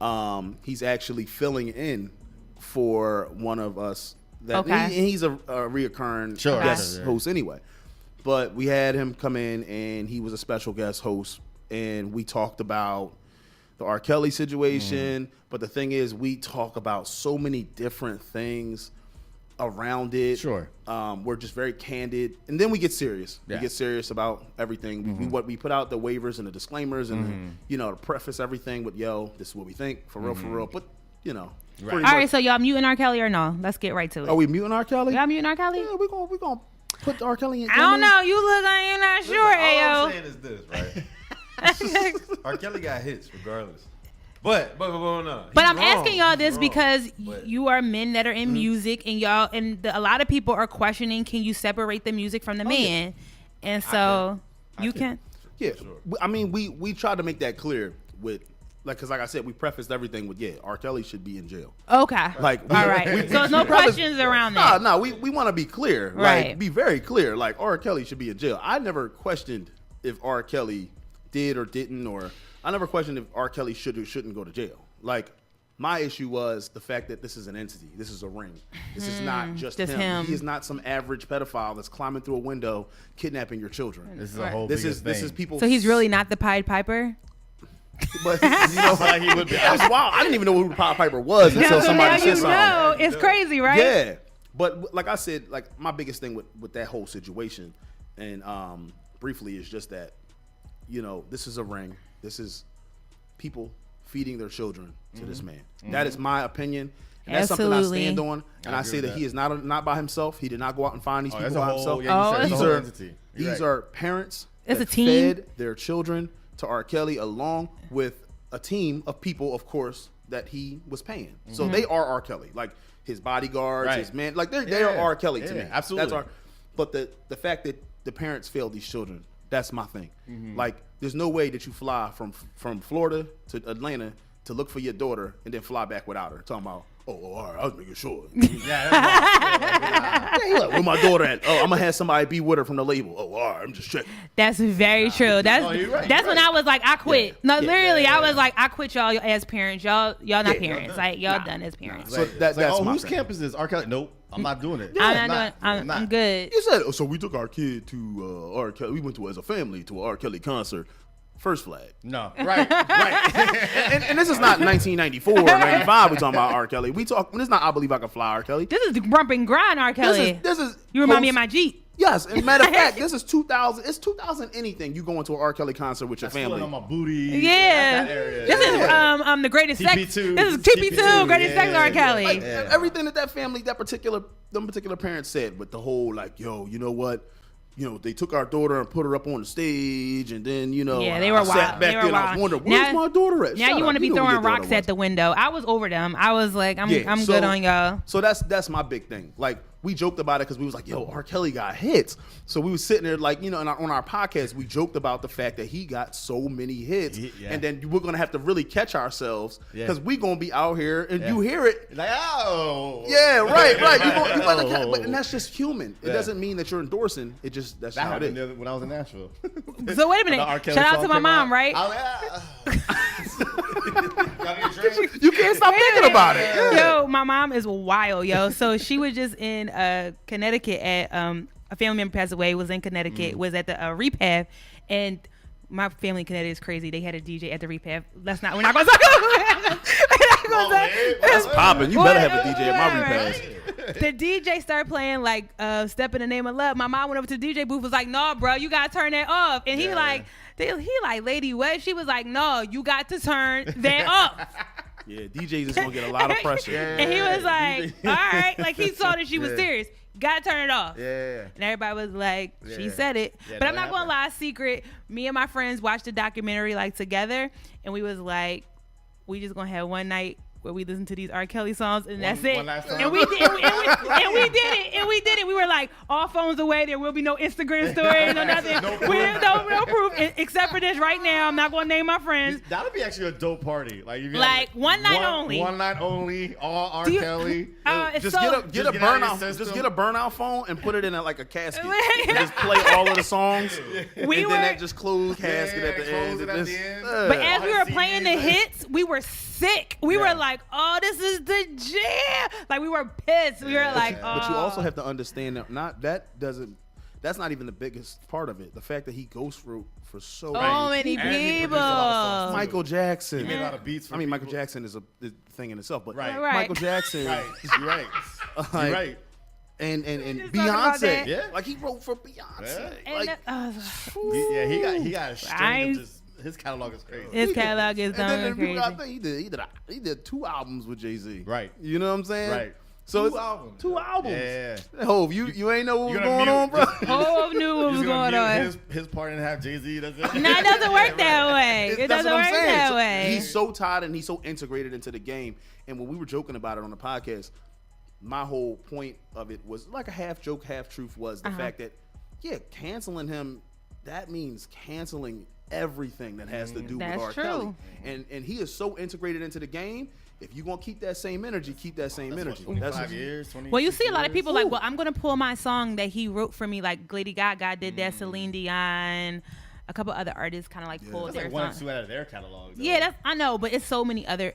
[SPEAKER 1] Uh-huh.
[SPEAKER 3] He's actually filling in for one of us. He's a reoccurring guest host anyway. But we had him come in, and he was a special guest host, and we talked about the R. Kelly situation. But the thing is, we talk about so many different things around it.
[SPEAKER 2] Sure.
[SPEAKER 3] We're just very candid, and then we get serious. We get serious about everything. We put out the waivers and the disclaimers, and to preface everything with, this is what we think, for real. But
[SPEAKER 1] All right, so y'all muting R. Kelly or no? Let's get right to it.
[SPEAKER 3] Are we muting R. Kelly?
[SPEAKER 1] Y'all muting R. Kelly?
[SPEAKER 3] Yeah, we're gonna put R. Kelly in.
[SPEAKER 1] I don't know. You look like you're not sure,
[SPEAKER 5] All I'm saying is this, right? R. Kelly got hits regardless. But no.
[SPEAKER 1] But I'm asking y'all this because you are men that are in music, and y'all a lot of people are questioning, can you separate the music from the man? Yeah. And so you can.
[SPEAKER 3] Yeah, sure. I mean, we tried to make that clear with. Because like I said, we prefaced everything with, R. Kelly should be in jail.
[SPEAKER 1] Okay.
[SPEAKER 3] All
[SPEAKER 1] right. So no questions around that.
[SPEAKER 3] No, we want to be clear.
[SPEAKER 1] Right.
[SPEAKER 3] Be very clear. R. Kelly should be in jail. I never questioned if R. Kelly did or didn't, or I never questioned if R. Kelly should or shouldn't go to jail. My issue was the fact that this is an entity. This is a ring. This is not just him. He is not some average pedophile that's climbing through a window, kidnapping your children.
[SPEAKER 2] This is a whole
[SPEAKER 3] This is people.
[SPEAKER 1] So he's really not the Pied Piper?
[SPEAKER 3] But like he would be. That was wild. I didn't even know who Pied Piper was until somebody said something.
[SPEAKER 1] It's crazy, right?
[SPEAKER 3] Yeah, but like I said, my biggest thing with that whole situation, and briefly, is just that this is a ring. This is people feeding their children to this man. That is my opinion. And that's something I stand on, and I say that he is not by himself. He did not go out and find these people by himself. These are parents.
[SPEAKER 1] It's
[SPEAKER 3] that
[SPEAKER 1] a team.
[SPEAKER 3] Fed their children to R. Kelly, along with a team of people, of course, that he was paying. So they are R. Kelly, his bodyguards, his man, they are R. Kelly to me.
[SPEAKER 2] Absolutely.
[SPEAKER 3] But the fact that the parents failed these children, that's my thing. There's no way that you fly from Florida to Atlanta to look for your daughter and then fly back without her. Talking about, all right, I was making sure. Where my daughter at? Oh, I'm gonna have somebody be with her from the label. Oh, all right, I'm just checking.
[SPEAKER 1] That's very true. That's when I was like, I quit. I was like, I quit y'all as parents. Y'all not parents. Y'all done as parents.
[SPEAKER 3] So that's
[SPEAKER 2] whose campus is this? R. Kelly? Nope, I'm not doing it.
[SPEAKER 1] I'm good.
[SPEAKER 3] You said, so we took our kid to R. Kelly. We went to as a family to an R. Kelly concert. First flag.
[SPEAKER 2] No. Right.
[SPEAKER 3] and this is not 1994 or 95 we're talking about R. Kelly. This is not I Believe I Can Fly R. Kelly.
[SPEAKER 1] This is the Rump and Grind R. Kelly.
[SPEAKER 3] This is
[SPEAKER 1] you remind me of my Jeep.
[SPEAKER 3] Yes, and matter of fact, this is 2000. It's 2000 anything. You go into an R. Kelly concert with your family.
[SPEAKER 2] On my booty.
[SPEAKER 1] Yeah. This is the greatest sex. This is TP2, greatest sex R. Kelly.
[SPEAKER 3] Everything that family, them particular parents said with the whole you know what? they took our daughter and put her up on the stage, and then,
[SPEAKER 1] Yeah, they were
[SPEAKER 3] I sat
[SPEAKER 1] wild.
[SPEAKER 3] back
[SPEAKER 1] They were
[SPEAKER 3] there and I
[SPEAKER 1] wild.
[SPEAKER 3] was wondering, where's my daughter at?
[SPEAKER 1] Now
[SPEAKER 3] Shut
[SPEAKER 1] you
[SPEAKER 3] up.
[SPEAKER 1] want to be
[SPEAKER 3] know where
[SPEAKER 1] throwing
[SPEAKER 3] your daughter
[SPEAKER 1] rocks at
[SPEAKER 3] was.
[SPEAKER 1] the window. I was over them. I was like, I'm
[SPEAKER 3] so-
[SPEAKER 1] good on y'all.
[SPEAKER 3] So that's my big thing. Like, we joked about it because we was like, yo, R. Kelly got hits. So we was sitting there like, on our podcast, we joked about the fact that he got so many hits.
[SPEAKER 2] Yeah.
[SPEAKER 3] And then we're going to have to really catch ourselves because
[SPEAKER 2] Yeah.
[SPEAKER 3] we going to be out here and you hear it.
[SPEAKER 2] Like, oh.
[SPEAKER 3] Yeah, right. You gonna catch, and that's just human. It doesn't mean that you're endorsing. It just, that's
[SPEAKER 2] That
[SPEAKER 3] how it
[SPEAKER 2] happened
[SPEAKER 3] is.
[SPEAKER 2] when I was in Nashville.
[SPEAKER 1] So wait a
[SPEAKER 2] The
[SPEAKER 1] minute.
[SPEAKER 2] R. Kelly
[SPEAKER 1] Shout out
[SPEAKER 2] song
[SPEAKER 1] to my
[SPEAKER 2] came
[SPEAKER 1] mom, right?
[SPEAKER 2] I Gotta get drink.
[SPEAKER 3] You can't stop thinking about it.
[SPEAKER 1] Yo, my mom is wild, yo. So she was just in Connecticut at a family member passed away. Was in Connecticut. Was at the repave, and my family in Connecticut is crazy. They had a DJ at the repave. We're not gonna talk about it.
[SPEAKER 3] That's popping. You better have a DJ at my
[SPEAKER 1] Right.
[SPEAKER 3] repass.
[SPEAKER 1] The DJ started playing like "Step in the Name of Love." My mom went over to the DJ booth, was like, "No, bro, you gotta turn that off." And he like, "Lady, what?" She was like, "No, you got to turn that off."
[SPEAKER 3] Yeah, DJs is gonna get a lot of pressure.
[SPEAKER 1] And he was like, "All right," like he saw that she was serious. Gotta turn it off.
[SPEAKER 2] Yeah.
[SPEAKER 1] And everybody was like, she
[SPEAKER 2] Yeah.
[SPEAKER 1] said it.
[SPEAKER 2] Yeah,
[SPEAKER 1] but I'm
[SPEAKER 2] that
[SPEAKER 1] not gonna lie, secret. Me and my friends watched the documentary like together, and we was like, we just gonna have one night where we listen to these R. Kelly songs, and that's it.
[SPEAKER 2] one last time.
[SPEAKER 1] And we did, and we did it. We were like, all phones away. There will be no Instagram stories, no nothing.
[SPEAKER 2] No
[SPEAKER 1] No proof, except for this right now. I'm not gonna name my friends.
[SPEAKER 2] That would be actually a dope party. Like, if you
[SPEAKER 1] Like,
[SPEAKER 2] had,
[SPEAKER 1] one night only.
[SPEAKER 2] One night only. All R.
[SPEAKER 1] Do you-
[SPEAKER 2] Kelly.
[SPEAKER 1] It's
[SPEAKER 3] Just
[SPEAKER 1] so,
[SPEAKER 3] get a
[SPEAKER 2] Just get out of your
[SPEAKER 3] burnout.
[SPEAKER 2] system.
[SPEAKER 3] Just get a burnout phone and put it in like a casket. And just play all of the songs.
[SPEAKER 1] We
[SPEAKER 3] and
[SPEAKER 1] were-
[SPEAKER 3] then that just closed casket at the
[SPEAKER 2] close
[SPEAKER 3] end.
[SPEAKER 2] it
[SPEAKER 3] It
[SPEAKER 2] at
[SPEAKER 3] just-
[SPEAKER 2] the end.
[SPEAKER 1] But as we were
[SPEAKER 2] CDs,
[SPEAKER 1] playing the
[SPEAKER 2] like-
[SPEAKER 1] hits, we were sick. We were like, "Oh, this is the jam!" Like we were pissed. We were like, "Oh."
[SPEAKER 3] But you also have to understand that that's not even the biggest part of it. The fact that he goes for so
[SPEAKER 1] many
[SPEAKER 2] And he
[SPEAKER 1] people.
[SPEAKER 2] produced a lot of songs, too.
[SPEAKER 3] Michael Jackson.
[SPEAKER 2] He made a lot of beats. For
[SPEAKER 3] I mean, Michael
[SPEAKER 2] people.
[SPEAKER 3] Jackson is a thing in itself, but
[SPEAKER 2] Right.
[SPEAKER 1] Right.
[SPEAKER 3] Michael Jackson,
[SPEAKER 2] Right. You're right.
[SPEAKER 3] like,
[SPEAKER 2] You're right.
[SPEAKER 3] and
[SPEAKER 1] just talking about
[SPEAKER 3] Beyonce,
[SPEAKER 1] that.
[SPEAKER 2] Yeah.
[SPEAKER 3] like he wrote for Beyonce.
[SPEAKER 2] Yeah.
[SPEAKER 1] And
[SPEAKER 3] Like,
[SPEAKER 2] He got a
[SPEAKER 1] I
[SPEAKER 2] string
[SPEAKER 1] ain't-
[SPEAKER 2] of just. His catalog is crazy.
[SPEAKER 1] his catalog is
[SPEAKER 3] and then
[SPEAKER 1] done
[SPEAKER 3] people
[SPEAKER 1] crazy.
[SPEAKER 3] got he did 2 albums with Jay-Z.
[SPEAKER 2] Right.
[SPEAKER 3] You know what I'm saying?
[SPEAKER 2] Right.
[SPEAKER 3] So
[SPEAKER 2] 2
[SPEAKER 3] it's
[SPEAKER 2] albums.
[SPEAKER 3] 2 albums.
[SPEAKER 2] Yeah.
[SPEAKER 3] Hov, you ain't know what was
[SPEAKER 2] You're
[SPEAKER 3] going
[SPEAKER 2] gonna
[SPEAKER 3] on, bro.
[SPEAKER 1] Hov knew what was
[SPEAKER 2] He's gonna
[SPEAKER 1] going on.
[SPEAKER 2] mute his part and have Jay-Z. That's it.
[SPEAKER 1] No, it doesn't work that way. It
[SPEAKER 3] That's
[SPEAKER 1] doesn't
[SPEAKER 3] what I'm
[SPEAKER 1] work
[SPEAKER 3] saying.
[SPEAKER 1] that
[SPEAKER 3] So
[SPEAKER 1] way.
[SPEAKER 3] He's so tied and he's so integrated into the game. And when we were joking about it on the podcast, my whole point of it was like a half joke, half truth was the fact that, canceling him, that means canceling everything that has to do
[SPEAKER 1] That's
[SPEAKER 3] with R.
[SPEAKER 1] true.
[SPEAKER 3] Kelly. And he is so integrated into the game. If you're going to keep that same energy, keep that same energy.
[SPEAKER 2] 25 years, 20
[SPEAKER 1] Well, you see a lot of
[SPEAKER 2] years.
[SPEAKER 1] people like, well, I'm gonna pull my song that he wrote for me, like Lady Gaga did that, Celine Dion, a couple other artists kind of like pulled
[SPEAKER 2] That's
[SPEAKER 1] their
[SPEAKER 2] like 1 or
[SPEAKER 1] song.
[SPEAKER 2] 2 out of their catalog. Though.
[SPEAKER 1] Yeah, I know, but it's so many other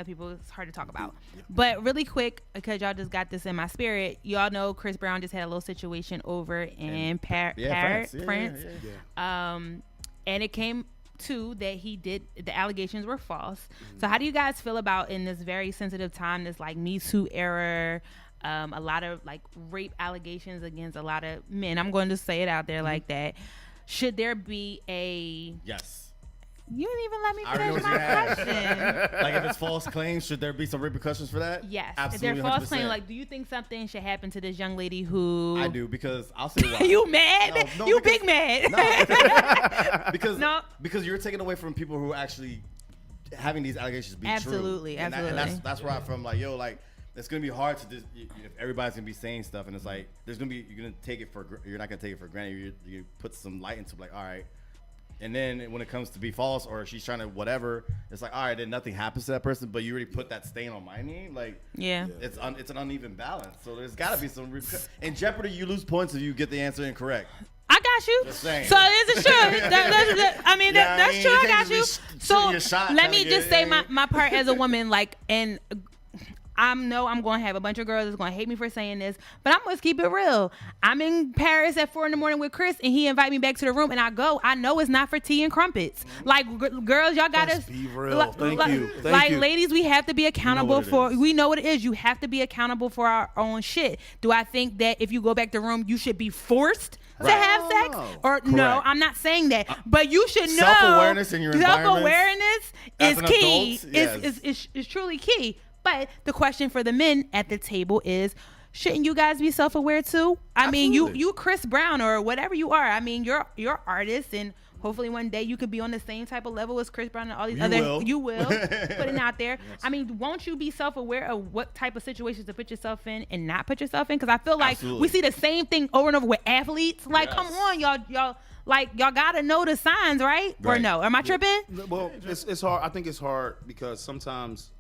[SPEAKER 1] people. It's hard to talk about. But really quick, because y'all just got this in my spirit, y'all know Chris Brown just had a little situation over in Paris,
[SPEAKER 2] France. Yeah,
[SPEAKER 1] France.
[SPEAKER 2] yeah.
[SPEAKER 1] And it came to that the allegations were false. So how do you guys feel about in this very sensitive time, this like Me Too era? A lot of like rape allegations against a lot of men. I'm going to say it out there like that. Should there be a
[SPEAKER 2] Yes.
[SPEAKER 1] You didn't even let me
[SPEAKER 2] I already
[SPEAKER 1] finish
[SPEAKER 2] know
[SPEAKER 1] my
[SPEAKER 2] what you
[SPEAKER 1] question.
[SPEAKER 2] Like if it's false claims, should there be some repercussions for that?
[SPEAKER 1] Yes.
[SPEAKER 2] Absolutely.
[SPEAKER 1] If they're false
[SPEAKER 2] 100%.
[SPEAKER 1] claims, like, do you think something should happen to this young lady who?
[SPEAKER 2] I do, because I'll say why.
[SPEAKER 1] You mad?
[SPEAKER 2] No,
[SPEAKER 1] You
[SPEAKER 2] because-
[SPEAKER 1] big mad?
[SPEAKER 2] No, because
[SPEAKER 1] No.
[SPEAKER 2] because you're taking away from people who are actually having these allegations be
[SPEAKER 1] Absolutely,
[SPEAKER 2] true.
[SPEAKER 1] absolutely.
[SPEAKER 2] And that's where I'm from. Like, yo, like it's gonna be hard to just if everybody's gonna be saying stuff, and it's like you're not gonna take it for granted. You put some light into like, all right. And then when it comes to be false or she's trying to whatever, it's like, all right, then nothing happens to that person, but you already put that stain on my name. Like,
[SPEAKER 1] Yeah.
[SPEAKER 2] it's an uneven balance. So there's got to be some in Jeopardy. You lose points if you get the answer incorrect.
[SPEAKER 1] I got you.
[SPEAKER 2] Just saying.
[SPEAKER 1] So this is true. That's
[SPEAKER 2] mean,
[SPEAKER 1] true.
[SPEAKER 2] you
[SPEAKER 1] I
[SPEAKER 2] can't
[SPEAKER 1] got
[SPEAKER 2] just
[SPEAKER 1] you.
[SPEAKER 2] be
[SPEAKER 1] So
[SPEAKER 2] shooting your shot
[SPEAKER 1] let
[SPEAKER 2] trying
[SPEAKER 1] me
[SPEAKER 2] to
[SPEAKER 1] just
[SPEAKER 2] get
[SPEAKER 1] say
[SPEAKER 2] it.
[SPEAKER 1] my part as a woman, like, and I know I'm going to have a bunch of girls that's going to hate me for saying this, but I'm going to keep it real. I'm in Paris at 4 a.m. with Chris, and he invite me back to the room, and I go. I know it's not for tea and crumpets. Like, girls, y'all got to
[SPEAKER 3] Let's be real. Thank you. Thank
[SPEAKER 1] like,
[SPEAKER 3] you.
[SPEAKER 1] ladies, we have to be accountable
[SPEAKER 2] what it
[SPEAKER 1] for.
[SPEAKER 2] is.
[SPEAKER 1] We know what it is. You have to be accountable for our own shit. Do I think that if you go back to the room, you should be forced to
[SPEAKER 2] Right.
[SPEAKER 1] have sex?
[SPEAKER 3] No.
[SPEAKER 1] Or no,
[SPEAKER 2] Correct.
[SPEAKER 1] I'm not saying that. But you should know
[SPEAKER 2] Self-awareness in your
[SPEAKER 1] self-awareness
[SPEAKER 2] as
[SPEAKER 1] is
[SPEAKER 2] an
[SPEAKER 1] key.
[SPEAKER 2] adult, yes.
[SPEAKER 1] Is truly key. But the question for the men at the table is, shouldn't you guys be self-aware too? I mean,
[SPEAKER 2] Absolutely.
[SPEAKER 1] you Chris Brown or whatever you are. I mean, you're artists, and hopefully one day you could be on the same type of level as Chris Brown and all these You will put it out there. Yes. I mean, won't you be self-aware of what type of situations to put yourself in and not put yourself in? Because I feel like we see the same thing over and over with athletes. Like, come on, y'all. Like, y'all gotta know the signs, right? Or no? Am I tripping?
[SPEAKER 3] Well, it's hard. I think it's hard because sometimes,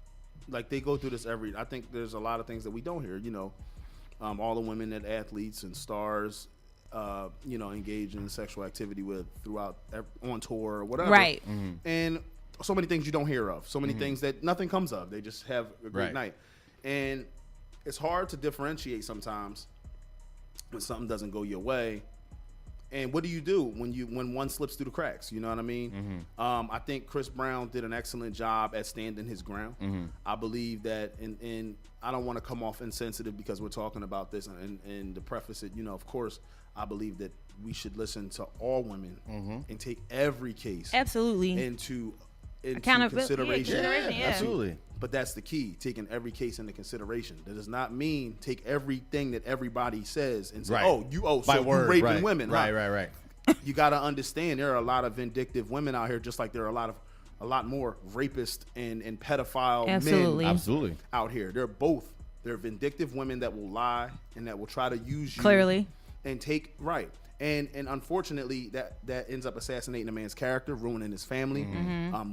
[SPEAKER 3] like, they go through this I think there's a lot of things that we don't hear. You know, all the women that athletes and stars, engage in sexual activity with throughout on tour or whatever.
[SPEAKER 1] Right.
[SPEAKER 3] Mm-hmm. And so many things you don't hear of. So many things that nothing comes of. They just have a great night. And it's hard to differentiate sometimes when something doesn't go your way. And what do you do when one slips through the cracks? You know what I mean? Mm-hmm. I think Chris Brown did an excellent job at standing his ground. Mm-hmm. I believe that, and I don't want to come off insensitive because we're talking about this, and to preface it, of course, I believe that we should listen to all women and take every case
[SPEAKER 1] absolutely
[SPEAKER 3] into consideration.
[SPEAKER 1] Yeah.
[SPEAKER 2] Absolutely.
[SPEAKER 3] But that's the key, taking every case into consideration. That does not mean take everything that everybody says and say, you raping women.
[SPEAKER 2] Right.
[SPEAKER 3] You got to understand there are a lot of vindictive women out here, just like there are a lot more rapists and pedophile men out here. They're vindictive women that will lie and that will try to use you
[SPEAKER 1] clearly
[SPEAKER 3] and take And unfortunately, that ends up assassinating a man's character, ruining his family,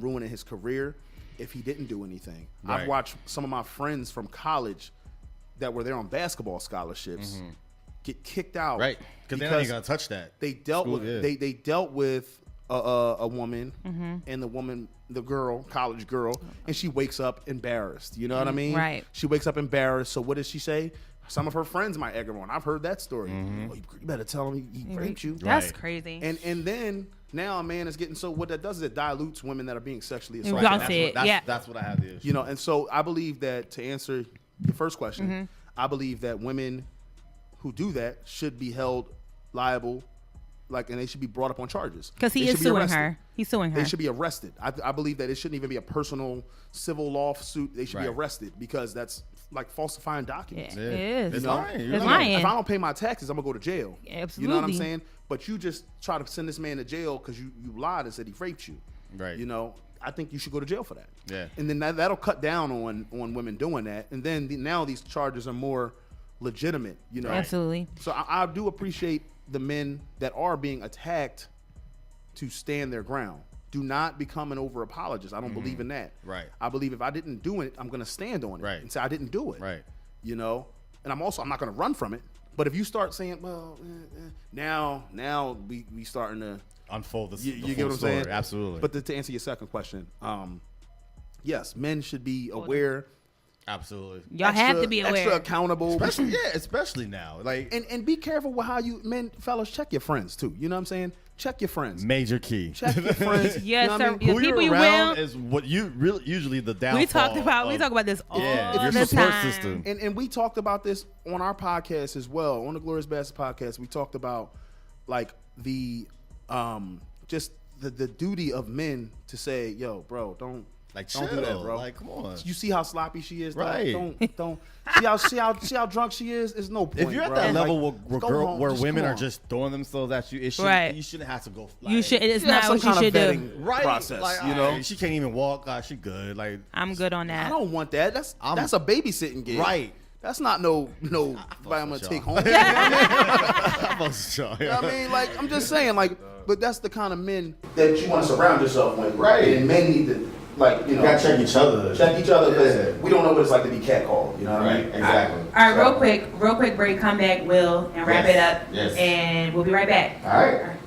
[SPEAKER 3] ruining his career if he didn't do anything. Right. I've watched some of my friends from college that were there on basketball scholarships get kicked out.
[SPEAKER 2] Right, because they're not even going to touch that.
[SPEAKER 3] They dealt with a woman, and the girl, college girl, and she wakes up embarrassed. You know what I mean?
[SPEAKER 1] Right.
[SPEAKER 3] She wakes up embarrassed. So what does she say? Some of her friends might egg her on. I've heard that story. Oh, you better tell him he raped you.
[SPEAKER 1] That's crazy.
[SPEAKER 3] And then now a man is getting what that does is it dilutes women that are being sexually assaulted.
[SPEAKER 2] That's what I have the issue.
[SPEAKER 3] And so I believe that to answer the first question, I believe that women who do that should be held liable, and they should be brought up on charges.
[SPEAKER 1] Because he is suing her. He's suing her.
[SPEAKER 3] They should be arrested. I believe that it shouldn't even be a personal civil lawsuit. They should be arrested because that's like falsifying documents.
[SPEAKER 1] Yeah. It is.
[SPEAKER 3] It's
[SPEAKER 1] lying.
[SPEAKER 3] If I don't pay my taxes, I'm gonna go to jail.
[SPEAKER 1] Absolutely.
[SPEAKER 3] You know what I'm saying? But you just try to send this man to jail because you lied and said he raped you.
[SPEAKER 2] Right.
[SPEAKER 3] I think you should go to jail for that.
[SPEAKER 2] Yeah.
[SPEAKER 3] And then that'll cut down on women doing that. And then now these charges are more legitimate.
[SPEAKER 1] Absolutely.
[SPEAKER 3] So I do appreciate the men that are being attacked to stand their ground. Do not become an over apologist. I don't believe in that.
[SPEAKER 2] Right.
[SPEAKER 3] I believe if I didn't do it, I'm going to stand on it and say I didn't do it.
[SPEAKER 2] Right.
[SPEAKER 3] And I'm not going to run from it. But if you start saying, well, now we starting to
[SPEAKER 2] unfold the
[SPEAKER 3] you get what I'm saying?
[SPEAKER 2] Absolutely.
[SPEAKER 3] But to answer your second question, yes, men should be aware.
[SPEAKER 2] Absolutely.
[SPEAKER 1] Y'all have to be aware.
[SPEAKER 3] Extra accountable.
[SPEAKER 2] Especially now.
[SPEAKER 3] And be careful with how fellas, check your friends too. You know what I'm saying? Check your friends.
[SPEAKER 2] Major key.
[SPEAKER 3] Check your friends.
[SPEAKER 1] Yes,
[SPEAKER 3] you know
[SPEAKER 1] sir.
[SPEAKER 3] I mean?
[SPEAKER 2] Who you're around is what you really usually the downfall.
[SPEAKER 1] We talk about this all
[SPEAKER 2] your
[SPEAKER 1] the
[SPEAKER 2] support
[SPEAKER 1] time.
[SPEAKER 2] system.
[SPEAKER 3] And we talked about this on our podcast as well. On the Glorious Bastard podcast, we talked about the just the duty of men to say, yo, bro, don't
[SPEAKER 2] chill.
[SPEAKER 3] Do that, bro.
[SPEAKER 2] Come on.
[SPEAKER 3] You see how sloppy she is?
[SPEAKER 2] Right.
[SPEAKER 3] Don't see how drunk she is? There's no point.
[SPEAKER 2] If you're at that level where women are just throwing themselves at you, you shouldn't have to go.
[SPEAKER 1] It's not what you should do.
[SPEAKER 3] Right. Process,
[SPEAKER 2] she can't even walk. She good.
[SPEAKER 1] I'm good on that.
[SPEAKER 3] I don't want that. That's a babysitting gig.
[SPEAKER 2] Right.
[SPEAKER 3] That's not no I'm gonna take home.
[SPEAKER 2] I
[SPEAKER 3] mean, I'm just saying, but that's the kind of men that you want to surround yourself with. Right. And men need to.
[SPEAKER 2] You gotta check each other.
[SPEAKER 3] Because we don't know what it's like to be catcalled. You know what I mean?
[SPEAKER 2] Exactly.
[SPEAKER 1] All right, real quick break. Come back, Will, and wrap it up.
[SPEAKER 2] Yes.
[SPEAKER 1] And we'll be right back.
[SPEAKER 2] All right.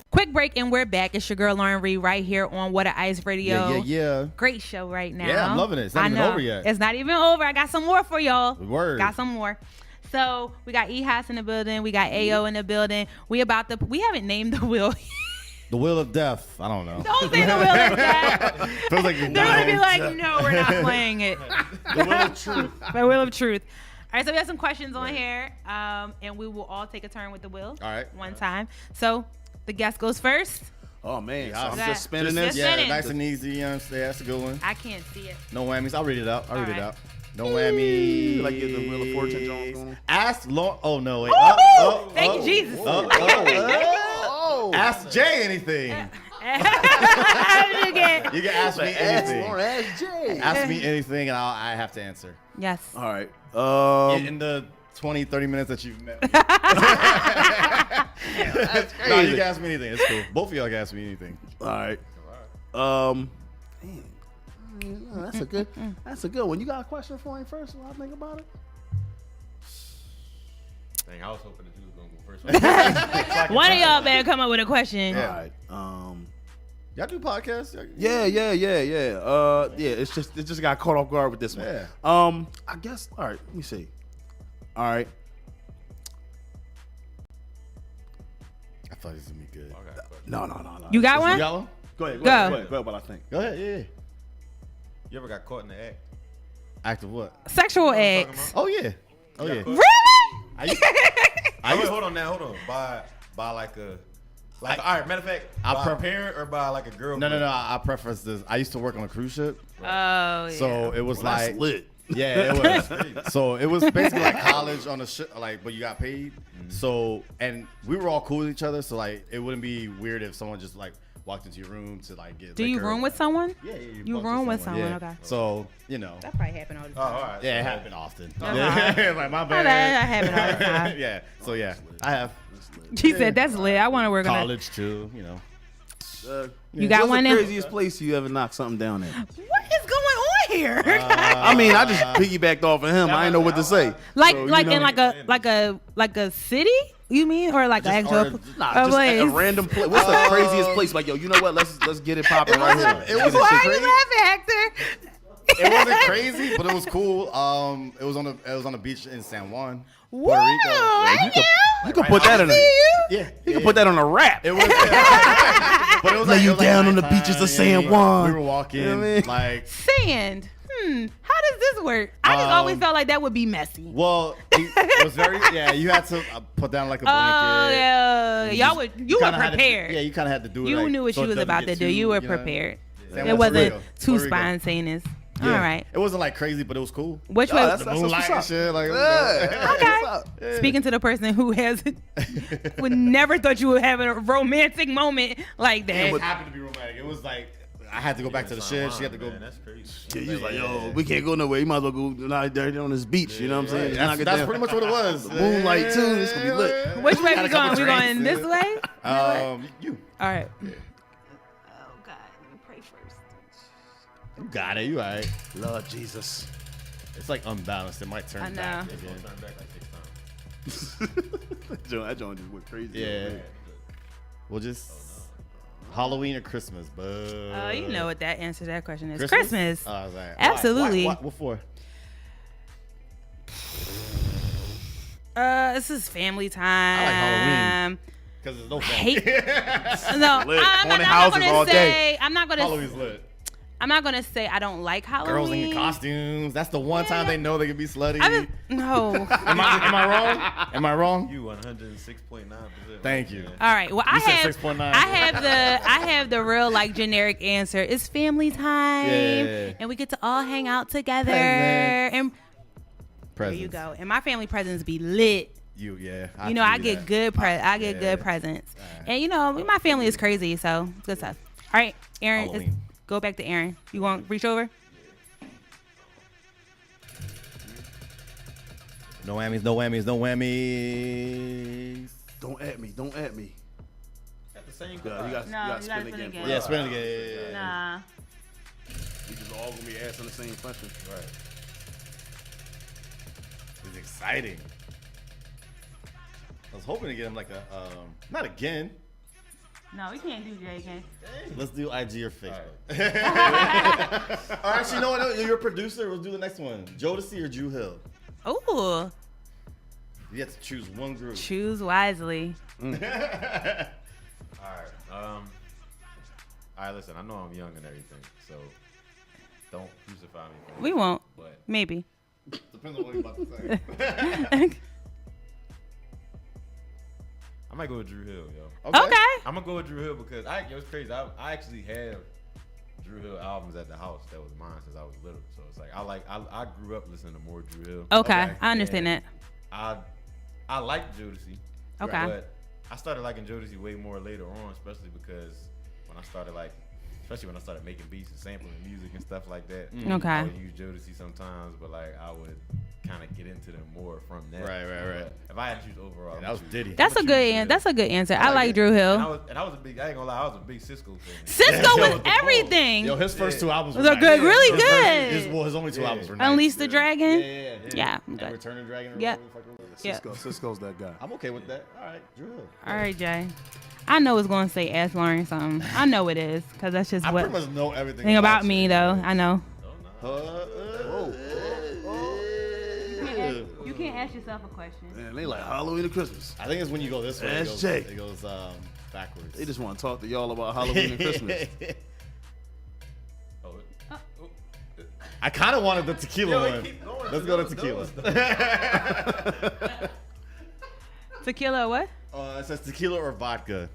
[SPEAKER 1] Quick break, and we're back. It's your girl Lauren Rei right here on What a Ice Radio.
[SPEAKER 2] Yeah.
[SPEAKER 1] Great show right now.
[SPEAKER 2] Yeah, I'm loving it. It's not even over yet.
[SPEAKER 1] It's not even over. I got some more for y'all.
[SPEAKER 2] Word.
[SPEAKER 1] Got some more. So we got E-Hos in the building. We got AO in the building. We haven't named the wheel.
[SPEAKER 2] The Wheel of Death. I don't know.
[SPEAKER 1] Don't say the Wheel of Death.
[SPEAKER 2] Feels like
[SPEAKER 1] they're gonna be like, no, we're not playing it.
[SPEAKER 2] The Wheel of Truth.
[SPEAKER 1] The Wheel of Truth. All right, so we have some questions on here, and we will all take a turn with the wheel.
[SPEAKER 2] All right.
[SPEAKER 1] One time. So the guest goes first.
[SPEAKER 3] Oh man,
[SPEAKER 2] Yeah,
[SPEAKER 3] so I'm just spinning this.
[SPEAKER 1] Just spin it.
[SPEAKER 2] Nice and easy. You know what I'm saying? That's a good one.
[SPEAKER 1] I can't see it.
[SPEAKER 2] No whammies. I'll read it out. No whammy.
[SPEAKER 3] Like getting the Wheel of Fortune Jones going on.
[SPEAKER 2] Ask Lauren. Oh no, wait.
[SPEAKER 1] Thank you, Jesus.
[SPEAKER 2] Ask Jay anything. You can ask me anything.
[SPEAKER 3] Ask Jay.
[SPEAKER 2] Ask me anything, and I have to answer.
[SPEAKER 1] Yes.
[SPEAKER 3] All right.
[SPEAKER 2] In the 20, 30 minutes that you've met me.
[SPEAKER 3] That's crazy.
[SPEAKER 2] No, you can ask me anything. It's cool. Both of y'all can ask me anything.
[SPEAKER 3] All right. That's a good. That's a good one. You got a question for me first? While I think about it.
[SPEAKER 5] Dang, I was hoping that you was gonna go first.
[SPEAKER 1] One of y'all better come up with a question.
[SPEAKER 3] All right.
[SPEAKER 2] Y'all do podcasts?
[SPEAKER 3] Yeah. It just got caught off guard with this one.
[SPEAKER 2] Yeah.
[SPEAKER 3] I guess. All right. Let me see. All right.
[SPEAKER 2] I thought this was gonna be good.
[SPEAKER 3] No.
[SPEAKER 1] You got one?
[SPEAKER 2] You got one?
[SPEAKER 3] Go ahead.
[SPEAKER 1] Go.
[SPEAKER 3] Go ahead. What I think.
[SPEAKER 2] Go ahead. Yeah.
[SPEAKER 5] You ever got caught in the act?
[SPEAKER 2] Act of what?
[SPEAKER 1] Sexual acts.
[SPEAKER 2] Oh yeah. Oh yeah.
[SPEAKER 1] Really?
[SPEAKER 5] Hold on now. Hold on. By like a. All right, matter of fact, by a parent or by like a girl?
[SPEAKER 2] No. I preference this. I used to work on a cruise ship.
[SPEAKER 1] Oh, yeah.
[SPEAKER 2] So it was like.
[SPEAKER 3] That's lit.
[SPEAKER 2] Yeah, it was. So it was basically like college on the ship, like, but you got paid. So, and we were all cool with each other. So like, it wouldn't be weird if someone just like walked into your room to like get.
[SPEAKER 1] Do you
[SPEAKER 2] liquor.
[SPEAKER 1] room with someone?
[SPEAKER 2] Yeah,
[SPEAKER 1] You room with someone,
[SPEAKER 2] Yeah.
[SPEAKER 1] okay.
[SPEAKER 2] So you know.
[SPEAKER 1] That probably happen all the
[SPEAKER 5] Oh,
[SPEAKER 1] time.
[SPEAKER 5] all right.
[SPEAKER 2] Yeah, it happened often.
[SPEAKER 1] Okay.
[SPEAKER 2] Like my
[SPEAKER 1] Oh,
[SPEAKER 2] bad.
[SPEAKER 1] that happen all the time.
[SPEAKER 2] Yeah. So yeah, I have
[SPEAKER 1] She said, that's lit. I want to work on it.
[SPEAKER 2] college too. You know.
[SPEAKER 1] You got
[SPEAKER 3] What's
[SPEAKER 1] one
[SPEAKER 3] the
[SPEAKER 1] now?
[SPEAKER 3] craziest place you ever knocked something down at?
[SPEAKER 1] What is going on here?
[SPEAKER 3] I mean, I just piggybacked off of him. I ain't know what to say.
[SPEAKER 1] like
[SPEAKER 3] So, you
[SPEAKER 1] like
[SPEAKER 3] know,
[SPEAKER 1] in like a city? You mean, or like an
[SPEAKER 2] Just-
[SPEAKER 1] actual
[SPEAKER 2] or-
[SPEAKER 3] Nah,
[SPEAKER 1] a
[SPEAKER 3] just
[SPEAKER 1] place?
[SPEAKER 3] a random place. What's the craziest place? Like, yo, you know what? Let's get it popping right here.
[SPEAKER 2] It was
[SPEAKER 1] Why are
[SPEAKER 2] crazy.
[SPEAKER 1] you laughing, Hector?
[SPEAKER 2] It wasn't crazy, but it was cool. It was on the beach in San Juan,
[SPEAKER 1] Whoa,
[SPEAKER 2] Puerto Rico.
[SPEAKER 1] I know.
[SPEAKER 3] You can put that in a.
[SPEAKER 2] Yeah,
[SPEAKER 3] You can put that on a rap.
[SPEAKER 2] It was. But it was
[SPEAKER 3] Lay
[SPEAKER 2] like,
[SPEAKER 3] you
[SPEAKER 2] it was like
[SPEAKER 3] down on the
[SPEAKER 2] nighttime,
[SPEAKER 3] beaches of San Juan.
[SPEAKER 2] We were walking,
[SPEAKER 3] You know what I mean?
[SPEAKER 2] like.
[SPEAKER 1] Sand. How does this work? I just always felt like that would be messy.
[SPEAKER 2] Well, it was very. Yeah, you had to put down like a blanket.
[SPEAKER 1] Oh yeah, y'all were you were
[SPEAKER 2] kinda had to-
[SPEAKER 1] prepared.
[SPEAKER 2] Yeah, you kind of had to do it.
[SPEAKER 1] You
[SPEAKER 2] like,
[SPEAKER 1] knew what
[SPEAKER 2] so
[SPEAKER 1] you
[SPEAKER 2] it
[SPEAKER 1] was
[SPEAKER 2] doesn't
[SPEAKER 1] about
[SPEAKER 2] get
[SPEAKER 1] to do.
[SPEAKER 2] too,
[SPEAKER 1] You were
[SPEAKER 2] know?
[SPEAKER 1] prepared.
[SPEAKER 2] San
[SPEAKER 1] It
[SPEAKER 2] Juan,
[SPEAKER 1] wasn't
[SPEAKER 2] Puerto
[SPEAKER 1] too
[SPEAKER 2] Rico.
[SPEAKER 1] spontaneous.
[SPEAKER 2] Yeah.
[SPEAKER 1] All right.
[SPEAKER 2] It wasn't like crazy, but it was cool.
[SPEAKER 1] Which
[SPEAKER 3] Oh,
[SPEAKER 1] was
[SPEAKER 3] that's what's
[SPEAKER 2] Moonlight and
[SPEAKER 3] up.
[SPEAKER 2] shit. Like,
[SPEAKER 1] okay. Speaking to the person who has would never thought you would have a romantic moment like that.
[SPEAKER 2] It happened to be romantic. It was like I had to go back to the shit. She had to go.
[SPEAKER 5] Man, that's crazy.
[SPEAKER 3] Yeah, he was like, yo, we can't go nowhere. You might as well go lie there on this beach. You know what I'm saying? Just knock it
[SPEAKER 2] That's
[SPEAKER 3] down.
[SPEAKER 2] pretty much what it was.
[SPEAKER 3] Moonlight too. It's gonna be lit.
[SPEAKER 1] Which way
[SPEAKER 2] Had
[SPEAKER 1] we
[SPEAKER 2] a couple
[SPEAKER 1] going? We going
[SPEAKER 2] drinks.
[SPEAKER 1] this way?
[SPEAKER 2] You
[SPEAKER 1] All right. Oh God, let me pray first.
[SPEAKER 2] got it. You all right?
[SPEAKER 3] Lord Jesus.
[SPEAKER 2] It's like unbalanced. It might turn
[SPEAKER 1] I know.
[SPEAKER 2] back
[SPEAKER 5] It's
[SPEAKER 2] again.
[SPEAKER 5] gonna turn back like 6 times.
[SPEAKER 3] That joint just went crazy.
[SPEAKER 2] Yeah. We'll just Halloween or Christmas, but
[SPEAKER 1] Oh, you know what that answer to that question is.
[SPEAKER 2] Christmas?
[SPEAKER 1] Christmas.
[SPEAKER 2] I was like,
[SPEAKER 1] Absolutely.
[SPEAKER 2] What for?
[SPEAKER 1] This is family time.
[SPEAKER 2] I like Halloween. Because there's no family.
[SPEAKER 1] No,
[SPEAKER 3] Lit.
[SPEAKER 1] I'm
[SPEAKER 3] Haunted
[SPEAKER 1] not
[SPEAKER 3] houses
[SPEAKER 1] gonna
[SPEAKER 3] all
[SPEAKER 1] say.
[SPEAKER 3] day.
[SPEAKER 1] I'm not gonna.
[SPEAKER 2] Halloween's lit.
[SPEAKER 1] I'm not gonna say I don't like Halloween.
[SPEAKER 2] Girls in costumes. That's the one time they know they can be slutty.
[SPEAKER 1] No.
[SPEAKER 2] Am I wrong? Am I wrong?
[SPEAKER 5] You 106.9%.
[SPEAKER 2] Thank you.
[SPEAKER 1] All right. Well,
[SPEAKER 2] You said 6.9.
[SPEAKER 1] I have the real like generic answer. It's family time,
[SPEAKER 2] Yeah.
[SPEAKER 1] and we get to all hang out together.
[SPEAKER 2] Presents.
[SPEAKER 1] And
[SPEAKER 2] Presents.
[SPEAKER 1] there you go. And my family presents be lit.
[SPEAKER 2] Yeah.
[SPEAKER 1] You know, I
[SPEAKER 2] feel
[SPEAKER 1] get
[SPEAKER 2] that.
[SPEAKER 1] good I get
[SPEAKER 2] Yeah.
[SPEAKER 1] good presents.
[SPEAKER 2] Alright.
[SPEAKER 1] And you know, my family is crazy, so good stuff. All right, Aaron,
[SPEAKER 2] Halloween.
[SPEAKER 1] go back to Aaron. You want to reach over?
[SPEAKER 2] No whammies, no whammies, no whammies.
[SPEAKER 3] Don't at me. Don't at me.
[SPEAKER 5] At the same
[SPEAKER 3] Yeah, you got
[SPEAKER 1] No,
[SPEAKER 3] to spin again.
[SPEAKER 1] again.
[SPEAKER 2] Yeah, spin it again.
[SPEAKER 1] Nah.
[SPEAKER 3] We just all gonna be asking the same question.
[SPEAKER 5] Right.
[SPEAKER 2] It's exciting. I was hoping to get him like a, not again.
[SPEAKER 1] No, we can't do Jay again.
[SPEAKER 2] Let's do IG or Facebook. All right, you know what? You're a producer. We'll do the next one. Jodeci or Drew Hill?
[SPEAKER 1] Ooh,
[SPEAKER 2] You have to choose one group.
[SPEAKER 1] choose wisely.
[SPEAKER 5] All right. All right. Listen, I know I'm young and everything, so don't crucify me. For
[SPEAKER 1] We
[SPEAKER 5] it,
[SPEAKER 1] won't.
[SPEAKER 5] But
[SPEAKER 1] Maybe.
[SPEAKER 2] Depends on what you're about to say.
[SPEAKER 5] I might go with Drew Hill, yo.
[SPEAKER 1] Okay.
[SPEAKER 5] I'm gonna go with Drew Hill because it was crazy. I actually have Drew Hill albums at the house that was mine since I was little. So it's like I grew up listening to more Drew Hill.
[SPEAKER 1] Okay. I understand that.
[SPEAKER 5] I like Jodeci.
[SPEAKER 1] Okay.
[SPEAKER 5] But I started liking Jodeci way more later on, especially because when I started making beats and sampling music and stuff like that.
[SPEAKER 1] Okay.
[SPEAKER 5] I would use Jodeci sometimes, but like I would kind of get into them more from that.
[SPEAKER 2] Right.
[SPEAKER 5] But if I had to choose overall,
[SPEAKER 2] That was Diddy.
[SPEAKER 1] That's a good answer. I like Drew Hill.
[SPEAKER 5] And I was a big. I ain't gonna lie, I was a big Cisco fan.
[SPEAKER 1] Cisco was everything.
[SPEAKER 2] Yo, his first two albums were
[SPEAKER 1] Those are good,
[SPEAKER 2] nice.
[SPEAKER 1] really
[SPEAKER 2] His
[SPEAKER 1] good.
[SPEAKER 2] his only two albums were nice.
[SPEAKER 1] Unleash the Dragon.
[SPEAKER 2] Yeah.
[SPEAKER 1] I'm
[SPEAKER 2] And
[SPEAKER 1] good.
[SPEAKER 2] Return of the Dragon. or
[SPEAKER 1] Yep.
[SPEAKER 2] whatever the fuck it was.
[SPEAKER 1] Yeah.
[SPEAKER 3] Cisco's that guy.
[SPEAKER 2] I'm okay with that. All right, Drew Hill.
[SPEAKER 1] All right, Jay. I know it's going to say Ask Lauren something. I know it is because that's just
[SPEAKER 2] I
[SPEAKER 1] what
[SPEAKER 2] pretty much know everything
[SPEAKER 1] thing about
[SPEAKER 2] you.
[SPEAKER 1] me, though. I know. You can't ask yourself a question.
[SPEAKER 3] Man, they like Halloween and Christmas.
[SPEAKER 2] I think it's when you go this way.
[SPEAKER 3] Ask Jay.
[SPEAKER 2] It goes backwards.
[SPEAKER 3] They just want to talk to y'all about Halloween and Christmas.
[SPEAKER 2] I kind of wanted the tequila one.
[SPEAKER 5] keep going.
[SPEAKER 2] Let's go to tequila.
[SPEAKER 1] Tequila, what?
[SPEAKER 2] It says tequila or vodka.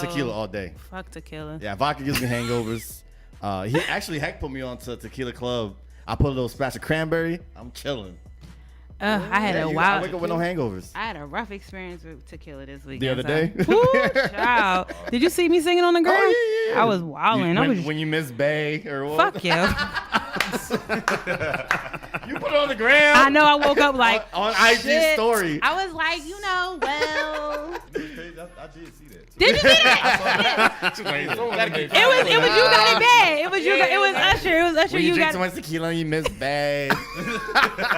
[SPEAKER 2] Tequila all day.
[SPEAKER 1] Fuck tequila.
[SPEAKER 2] Yeah, vodka gives me hangovers. Heck put me on to Tequila Club. I put a little splash of cranberry. I'm chilling.
[SPEAKER 1] I had
[SPEAKER 2] I
[SPEAKER 1] a
[SPEAKER 2] wake
[SPEAKER 1] wild.
[SPEAKER 2] up with no hangovers.
[SPEAKER 1] I had a rough experience with tequila this week.
[SPEAKER 2] The other day?
[SPEAKER 1] Woo, child. Did you see me singing on the ground?
[SPEAKER 2] Oh, yeah.
[SPEAKER 1] I was wilding. I was
[SPEAKER 2] When you miss Bay or what?
[SPEAKER 1] fuck you.
[SPEAKER 2] You put it on the ground.
[SPEAKER 1] I know. I woke up like
[SPEAKER 2] on IG
[SPEAKER 1] shit.
[SPEAKER 2] story.
[SPEAKER 1] I was like, well.
[SPEAKER 5] I did see that.
[SPEAKER 1] Did you see that? It was you got it bad. It was you. It was Usher. It was Usher.
[SPEAKER 2] When you
[SPEAKER 1] You
[SPEAKER 2] drink
[SPEAKER 1] got
[SPEAKER 2] too much tequila and you miss Bay.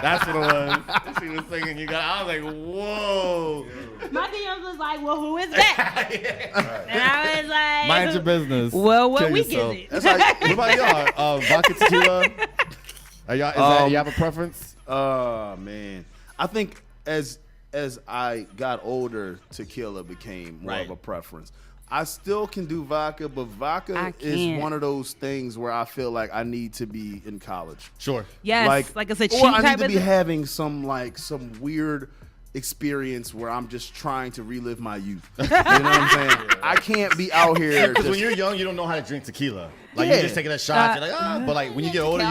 [SPEAKER 2] That's what it was. She was singing. I was like, whoa.
[SPEAKER 1] my DMs was like, well, who is that? And I was like,
[SPEAKER 2] Mind your business.
[SPEAKER 1] Well, what
[SPEAKER 2] Kill
[SPEAKER 1] week
[SPEAKER 2] yourself.
[SPEAKER 1] is it?
[SPEAKER 3] That's like,
[SPEAKER 2] What about y'all? Vodka tequila? Are y'all? You have a preference?
[SPEAKER 3] man, I think as I got older, tequila became more of a preference. I still can do vodka, but vodka is one of those things where I feel like I need to be in college.
[SPEAKER 2] Sure.
[SPEAKER 1] Yes, like it's a cheap
[SPEAKER 3] or I
[SPEAKER 1] type
[SPEAKER 3] need to
[SPEAKER 1] of
[SPEAKER 3] be
[SPEAKER 1] thing.
[SPEAKER 3] having some weird experience where I'm just trying to relive my youth. You know what I'm saying? I can't be out here.
[SPEAKER 2] Because when you're young, you don't know how to drink tequila. Like you're just taking a shot. You're like, but like when you get older,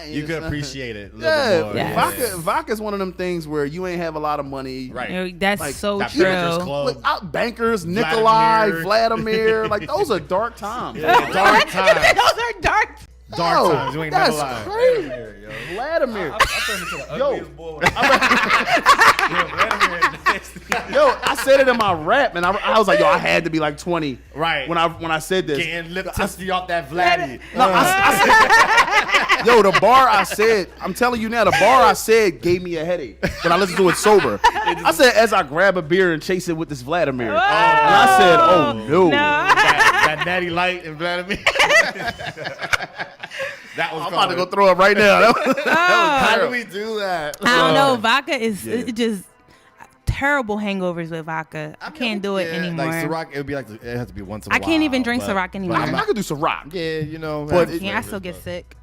[SPEAKER 2] you could appreciate it a little bit more.
[SPEAKER 3] Vodka is one of them things where you ain't have a lot of money.
[SPEAKER 2] Right.
[SPEAKER 1] That's
[SPEAKER 3] Like,
[SPEAKER 1] so
[SPEAKER 2] that
[SPEAKER 1] true.
[SPEAKER 2] Bankers Club.
[SPEAKER 3] Like, bankers, Nikolai, Vladimir, like those are dark times.
[SPEAKER 2] Dark times.
[SPEAKER 1] Those are dark.
[SPEAKER 2] Dark times. You ain't never
[SPEAKER 3] That's
[SPEAKER 2] lied.
[SPEAKER 3] crazy.
[SPEAKER 5] Yo.
[SPEAKER 3] Vladimir.
[SPEAKER 5] I turned into the ugliest boy.
[SPEAKER 3] Yo, I said it in my rap, and I was like, yo, I had to be like 20.
[SPEAKER 2] Right.
[SPEAKER 3] When I said this.
[SPEAKER 2] Getting lip testy off that Vladdy.
[SPEAKER 3] No, I said, yo, the bar I said, I'm telling you now, the bar I said gave me a headache when I listened to it sober. I said, as I grab a beer and chase it with this Vladimir. And I said, oh, no.
[SPEAKER 2] That natty light and Vladimir. That was
[SPEAKER 3] I'm about to go throw up right now.
[SPEAKER 2] How do we do that?
[SPEAKER 1] I don't know. Vodka is it just terrible hangovers with vodka. I can't do it anymore.
[SPEAKER 2] Like Ciroc, it would be like it has to be once in a while.
[SPEAKER 1] I can't even drink Ciroc anymore.
[SPEAKER 3] I could do some rock.
[SPEAKER 2] Yeah, you know.
[SPEAKER 3] But
[SPEAKER 1] I still get sick.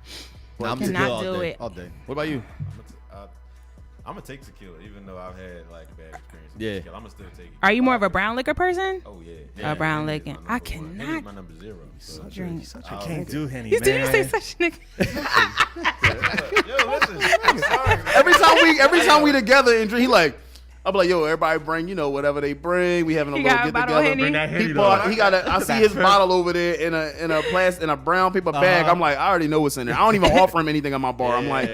[SPEAKER 2] I'm
[SPEAKER 1] cannot
[SPEAKER 2] tequila all
[SPEAKER 1] do
[SPEAKER 2] day,
[SPEAKER 1] it.
[SPEAKER 2] all day. What about you?
[SPEAKER 5] I'm gonna take tequila, even though I've had like bad experiences.
[SPEAKER 2] Yeah.
[SPEAKER 5] With tequila. I'm gonna still take it.
[SPEAKER 1] Are you more of a brown liquor person?
[SPEAKER 5] Oh yeah.
[SPEAKER 1] A brown
[SPEAKER 5] Henny's
[SPEAKER 1] liquor.
[SPEAKER 5] my
[SPEAKER 1] I
[SPEAKER 5] number one.
[SPEAKER 1] cannot
[SPEAKER 5] Henny's my number 0. So.
[SPEAKER 1] drink.
[SPEAKER 2] I can't do Henny,
[SPEAKER 1] Did you say such nigga?
[SPEAKER 5] Yo, listen. I'm sorry. Man.
[SPEAKER 3] Every time we together and drink, he like, I'll be like, yo, everybody bring, whatever they bring. We having a
[SPEAKER 1] He
[SPEAKER 3] little
[SPEAKER 1] got a
[SPEAKER 3] get
[SPEAKER 1] bottle of
[SPEAKER 3] together.
[SPEAKER 1] Henny?
[SPEAKER 2] Bring that Henny,
[SPEAKER 3] He
[SPEAKER 2] though.
[SPEAKER 3] bought, he got a, I see his bottle over there in a brown paper bag. I'm like, I already know what's in there. I don't even offer him anything at my bar. I'm like,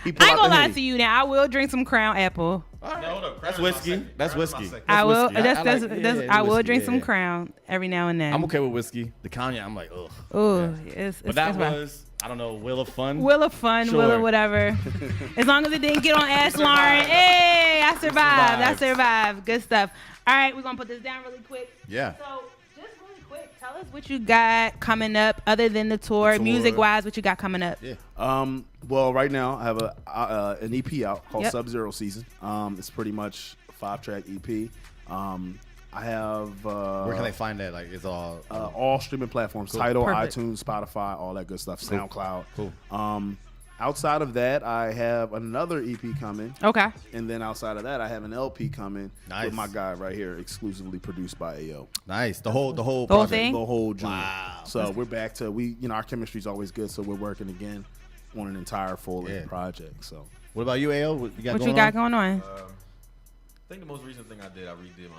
[SPEAKER 3] he pull
[SPEAKER 1] I ain't
[SPEAKER 3] out
[SPEAKER 1] gonna
[SPEAKER 3] the
[SPEAKER 1] lie
[SPEAKER 3] Henny.
[SPEAKER 1] to you now. I will drink some Crown Apple.
[SPEAKER 5] No, hold up.
[SPEAKER 2] That's
[SPEAKER 5] Crown is my
[SPEAKER 2] whiskey.
[SPEAKER 5] second.
[SPEAKER 2] That's
[SPEAKER 5] Crown is my
[SPEAKER 2] whiskey.
[SPEAKER 5] second.
[SPEAKER 1] I will.
[SPEAKER 2] whiskey.
[SPEAKER 1] That's I will
[SPEAKER 2] whiskey,
[SPEAKER 1] drink some
[SPEAKER 2] yeah.
[SPEAKER 1] Crown every now and then.
[SPEAKER 2] I'm okay with whiskey. The cognac, I'm like, ugh.
[SPEAKER 1] Ooh, it's
[SPEAKER 2] But that
[SPEAKER 1] rough.
[SPEAKER 2] was, I don't know, Wheel of Fun.
[SPEAKER 1] Will of Fun,
[SPEAKER 2] Sure.
[SPEAKER 1] Will of whatever. As long as it didn't get on Ask Lauren. Hey, I survived. I survived. Good stuff. All right, we're going to put this down really quick.
[SPEAKER 2] Yeah.
[SPEAKER 1] So, just really quick, tell us what you got coming up other than the tour. Music-wise, what you got coming up.
[SPEAKER 2] Yeah.
[SPEAKER 3] Well, right now I have an EP out called
[SPEAKER 1] Yep.
[SPEAKER 3] Sub-Zero Season. It's pretty much a 5-track EP. I have
[SPEAKER 2] Where can they find that? Like, it's all.
[SPEAKER 3] all streaming platforms: Tidal,
[SPEAKER 1] Perfect.
[SPEAKER 3] iTunes, Spotify, all that good stuff. SoundCloud.
[SPEAKER 2] Cool.
[SPEAKER 3] I Outside of that, I have another EP coming.
[SPEAKER 1] Okay.
[SPEAKER 3] And then outside of that, I have an LP coming with my guy right here, exclusively produced by AO.
[SPEAKER 2] Nice. The whole
[SPEAKER 1] project,
[SPEAKER 2] thing?
[SPEAKER 3] The whole joint.
[SPEAKER 2] Wow.
[SPEAKER 3] So we're back to, our chemistry's always good, so we're working again on an entire full-length project. So
[SPEAKER 2] what about you, AO? What you
[SPEAKER 1] got going on?
[SPEAKER 5] I think the most recent thing I did, I redid my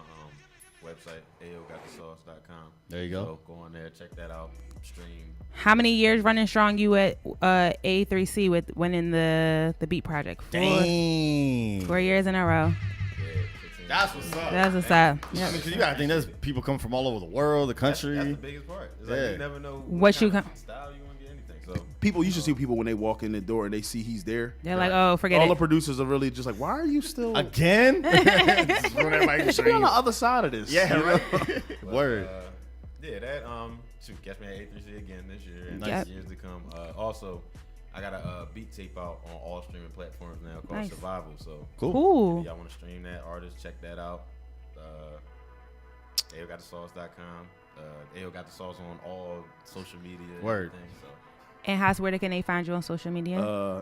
[SPEAKER 5] website, aogotthesauce.com.
[SPEAKER 2] There you go.
[SPEAKER 5] So go on there, check that out, stream.
[SPEAKER 1] How many years running strong you at A3C with winning the Beat Project?
[SPEAKER 2] Dang.
[SPEAKER 1] 4 years in a row.
[SPEAKER 2] That's what's up.
[SPEAKER 1] That's what's up.
[SPEAKER 2] I mean, 'cause you gotta think there's people come from all over the world, the country.
[SPEAKER 5] That's the biggest part. It's like you never know
[SPEAKER 1] what
[SPEAKER 5] kind
[SPEAKER 1] you
[SPEAKER 5] of style you want to get anything. So
[SPEAKER 3] people, you should see people when they walk in the door and they see he's there.
[SPEAKER 1] They're like, oh, forget
[SPEAKER 3] all
[SPEAKER 1] it.
[SPEAKER 3] All the producers are really just like, why are you still
[SPEAKER 2] again?
[SPEAKER 3] You should be on the other side of this.
[SPEAKER 2] Yeah, right. Word.
[SPEAKER 5] Yeah, that catch me at A3C again this year and years to come. Also, I got a beat tape out on all streaming platforms now called Survival. So
[SPEAKER 1] cool.
[SPEAKER 5] If y'all want to stream that, artists, check that out. AOGotTheSauce.com. AO got the sauce on all social media.
[SPEAKER 2] Word.
[SPEAKER 5] So.
[SPEAKER 1] And where can they find you on social media?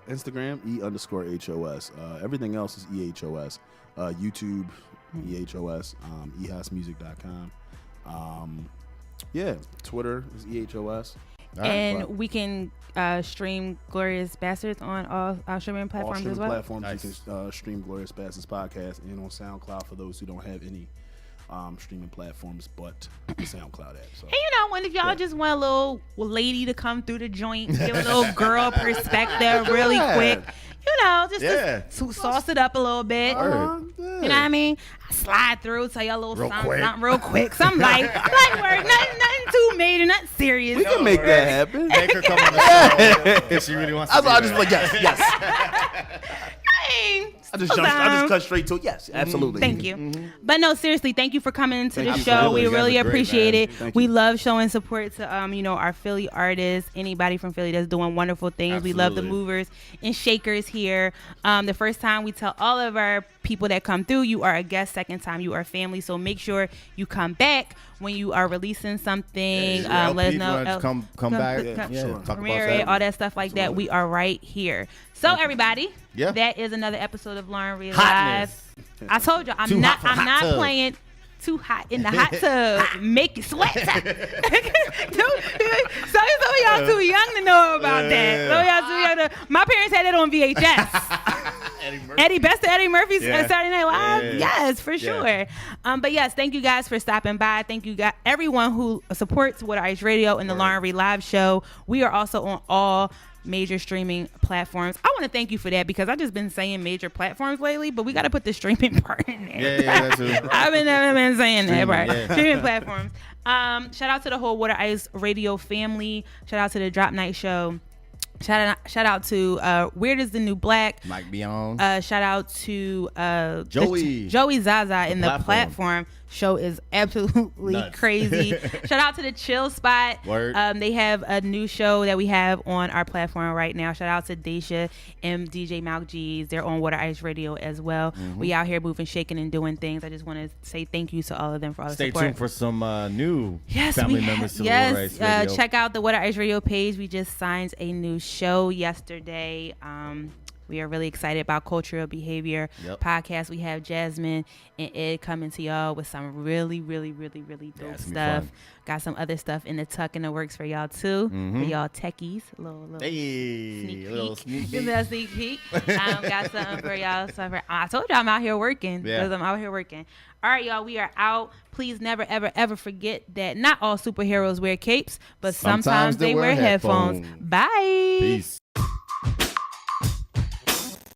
[SPEAKER 3] Instagram E_HOS. Everything else is EHOS. YouTube EHOS. EHosmusic.com. Twitter is EHOS.
[SPEAKER 1] And we can stream Glorious Bastards on all our streaming platforms as well.
[SPEAKER 3] Platforms you can stream Glorious Bastards podcast and on SoundCloud for those who don't have any streaming platforms but the SoundCloud app. So.
[SPEAKER 1] And when if y'all just want a little lady to come through the joint, give a little girl perspective really quick, to sauce it up a little bit. You know what I mean? I slide through, tell y'all a little something real quick. Something light work, nothing too major, nothing serious.
[SPEAKER 3] We can make that happen.
[SPEAKER 2] Make her come on the show if she really wants to.
[SPEAKER 3] I just like yes. I just cut straight to it. Yes, absolutely.
[SPEAKER 1] Thank you. But no, seriously, thank you for coming into the show. We really appreciate it. We love showing support to our Philly artists, anybody from Philly that's doing wonderful things. Absolutely. We love the movers and shakers here. The first time we tell all of our people that come through, you are a guest. Second time, you are family. So make sure you come back when you are releasing something. Let us know.
[SPEAKER 2] Come back.
[SPEAKER 3] Sure.
[SPEAKER 1] Premiere it, all that stuff like that. We are right here. So everybody, that is another episode of Lauren Rei Live. I told you I'm not playing too hot in the hot tub. Make you sweat. Some of y'all too young to know about that. Some of y'all too young to. My parents had it on VHS. Eddie Murphy's Saturday Night Live. Yes, for sure. But yes, thank you guys for stopping by. Thank you guys, everyone who supports Water Ice Radio and the Lauren Rei Live Show. We are also on all major streaming platforms. I want to thank you for that because I've just been saying major platforms lately, but we got to put the streaming part in there.
[SPEAKER 2] Yeah, that's it.
[SPEAKER 1] I've been saying that part. Streaming platforms. Shout out to the whole Water Ice Radio family. Shout out to the Drop Night Show. Shout out to Weird is the New Black.
[SPEAKER 2] Mike Beyond.
[SPEAKER 1] Shout out to
[SPEAKER 2] Joey
[SPEAKER 1] Zaza in the platform. Show is absolutely nuts. Crazy. Shout out to the Chill Spot.
[SPEAKER 2] Word.
[SPEAKER 1] They have a new show that we have on our platform right now. Shout out to Daisha and DJ Malk G's. They're on Water Ice Radio as well. We out here moving, shaking, and doing things. I just want to say thank you to all of them for all the support.
[SPEAKER 2] Stay tuned for some new family members to the Water Ice Radio.
[SPEAKER 1] Check out the Water Ice Radio page. We just signed a new show yesterday. We are really excited about Cultural Behavior podcast. We have Jasmine and Ed coming to y'all with some really, really, really, really dope stuff. Got some other stuff in the works for y'all too. For y'all techies. Little sneak peek. Got something for y'all. I told you I'm out here working. Because I'm out here working. All right, y'all, we are out. Please never, ever, ever forget that not all superheroes wear capes, but sometimes they wear headphones. Bye.
[SPEAKER 2] Peace.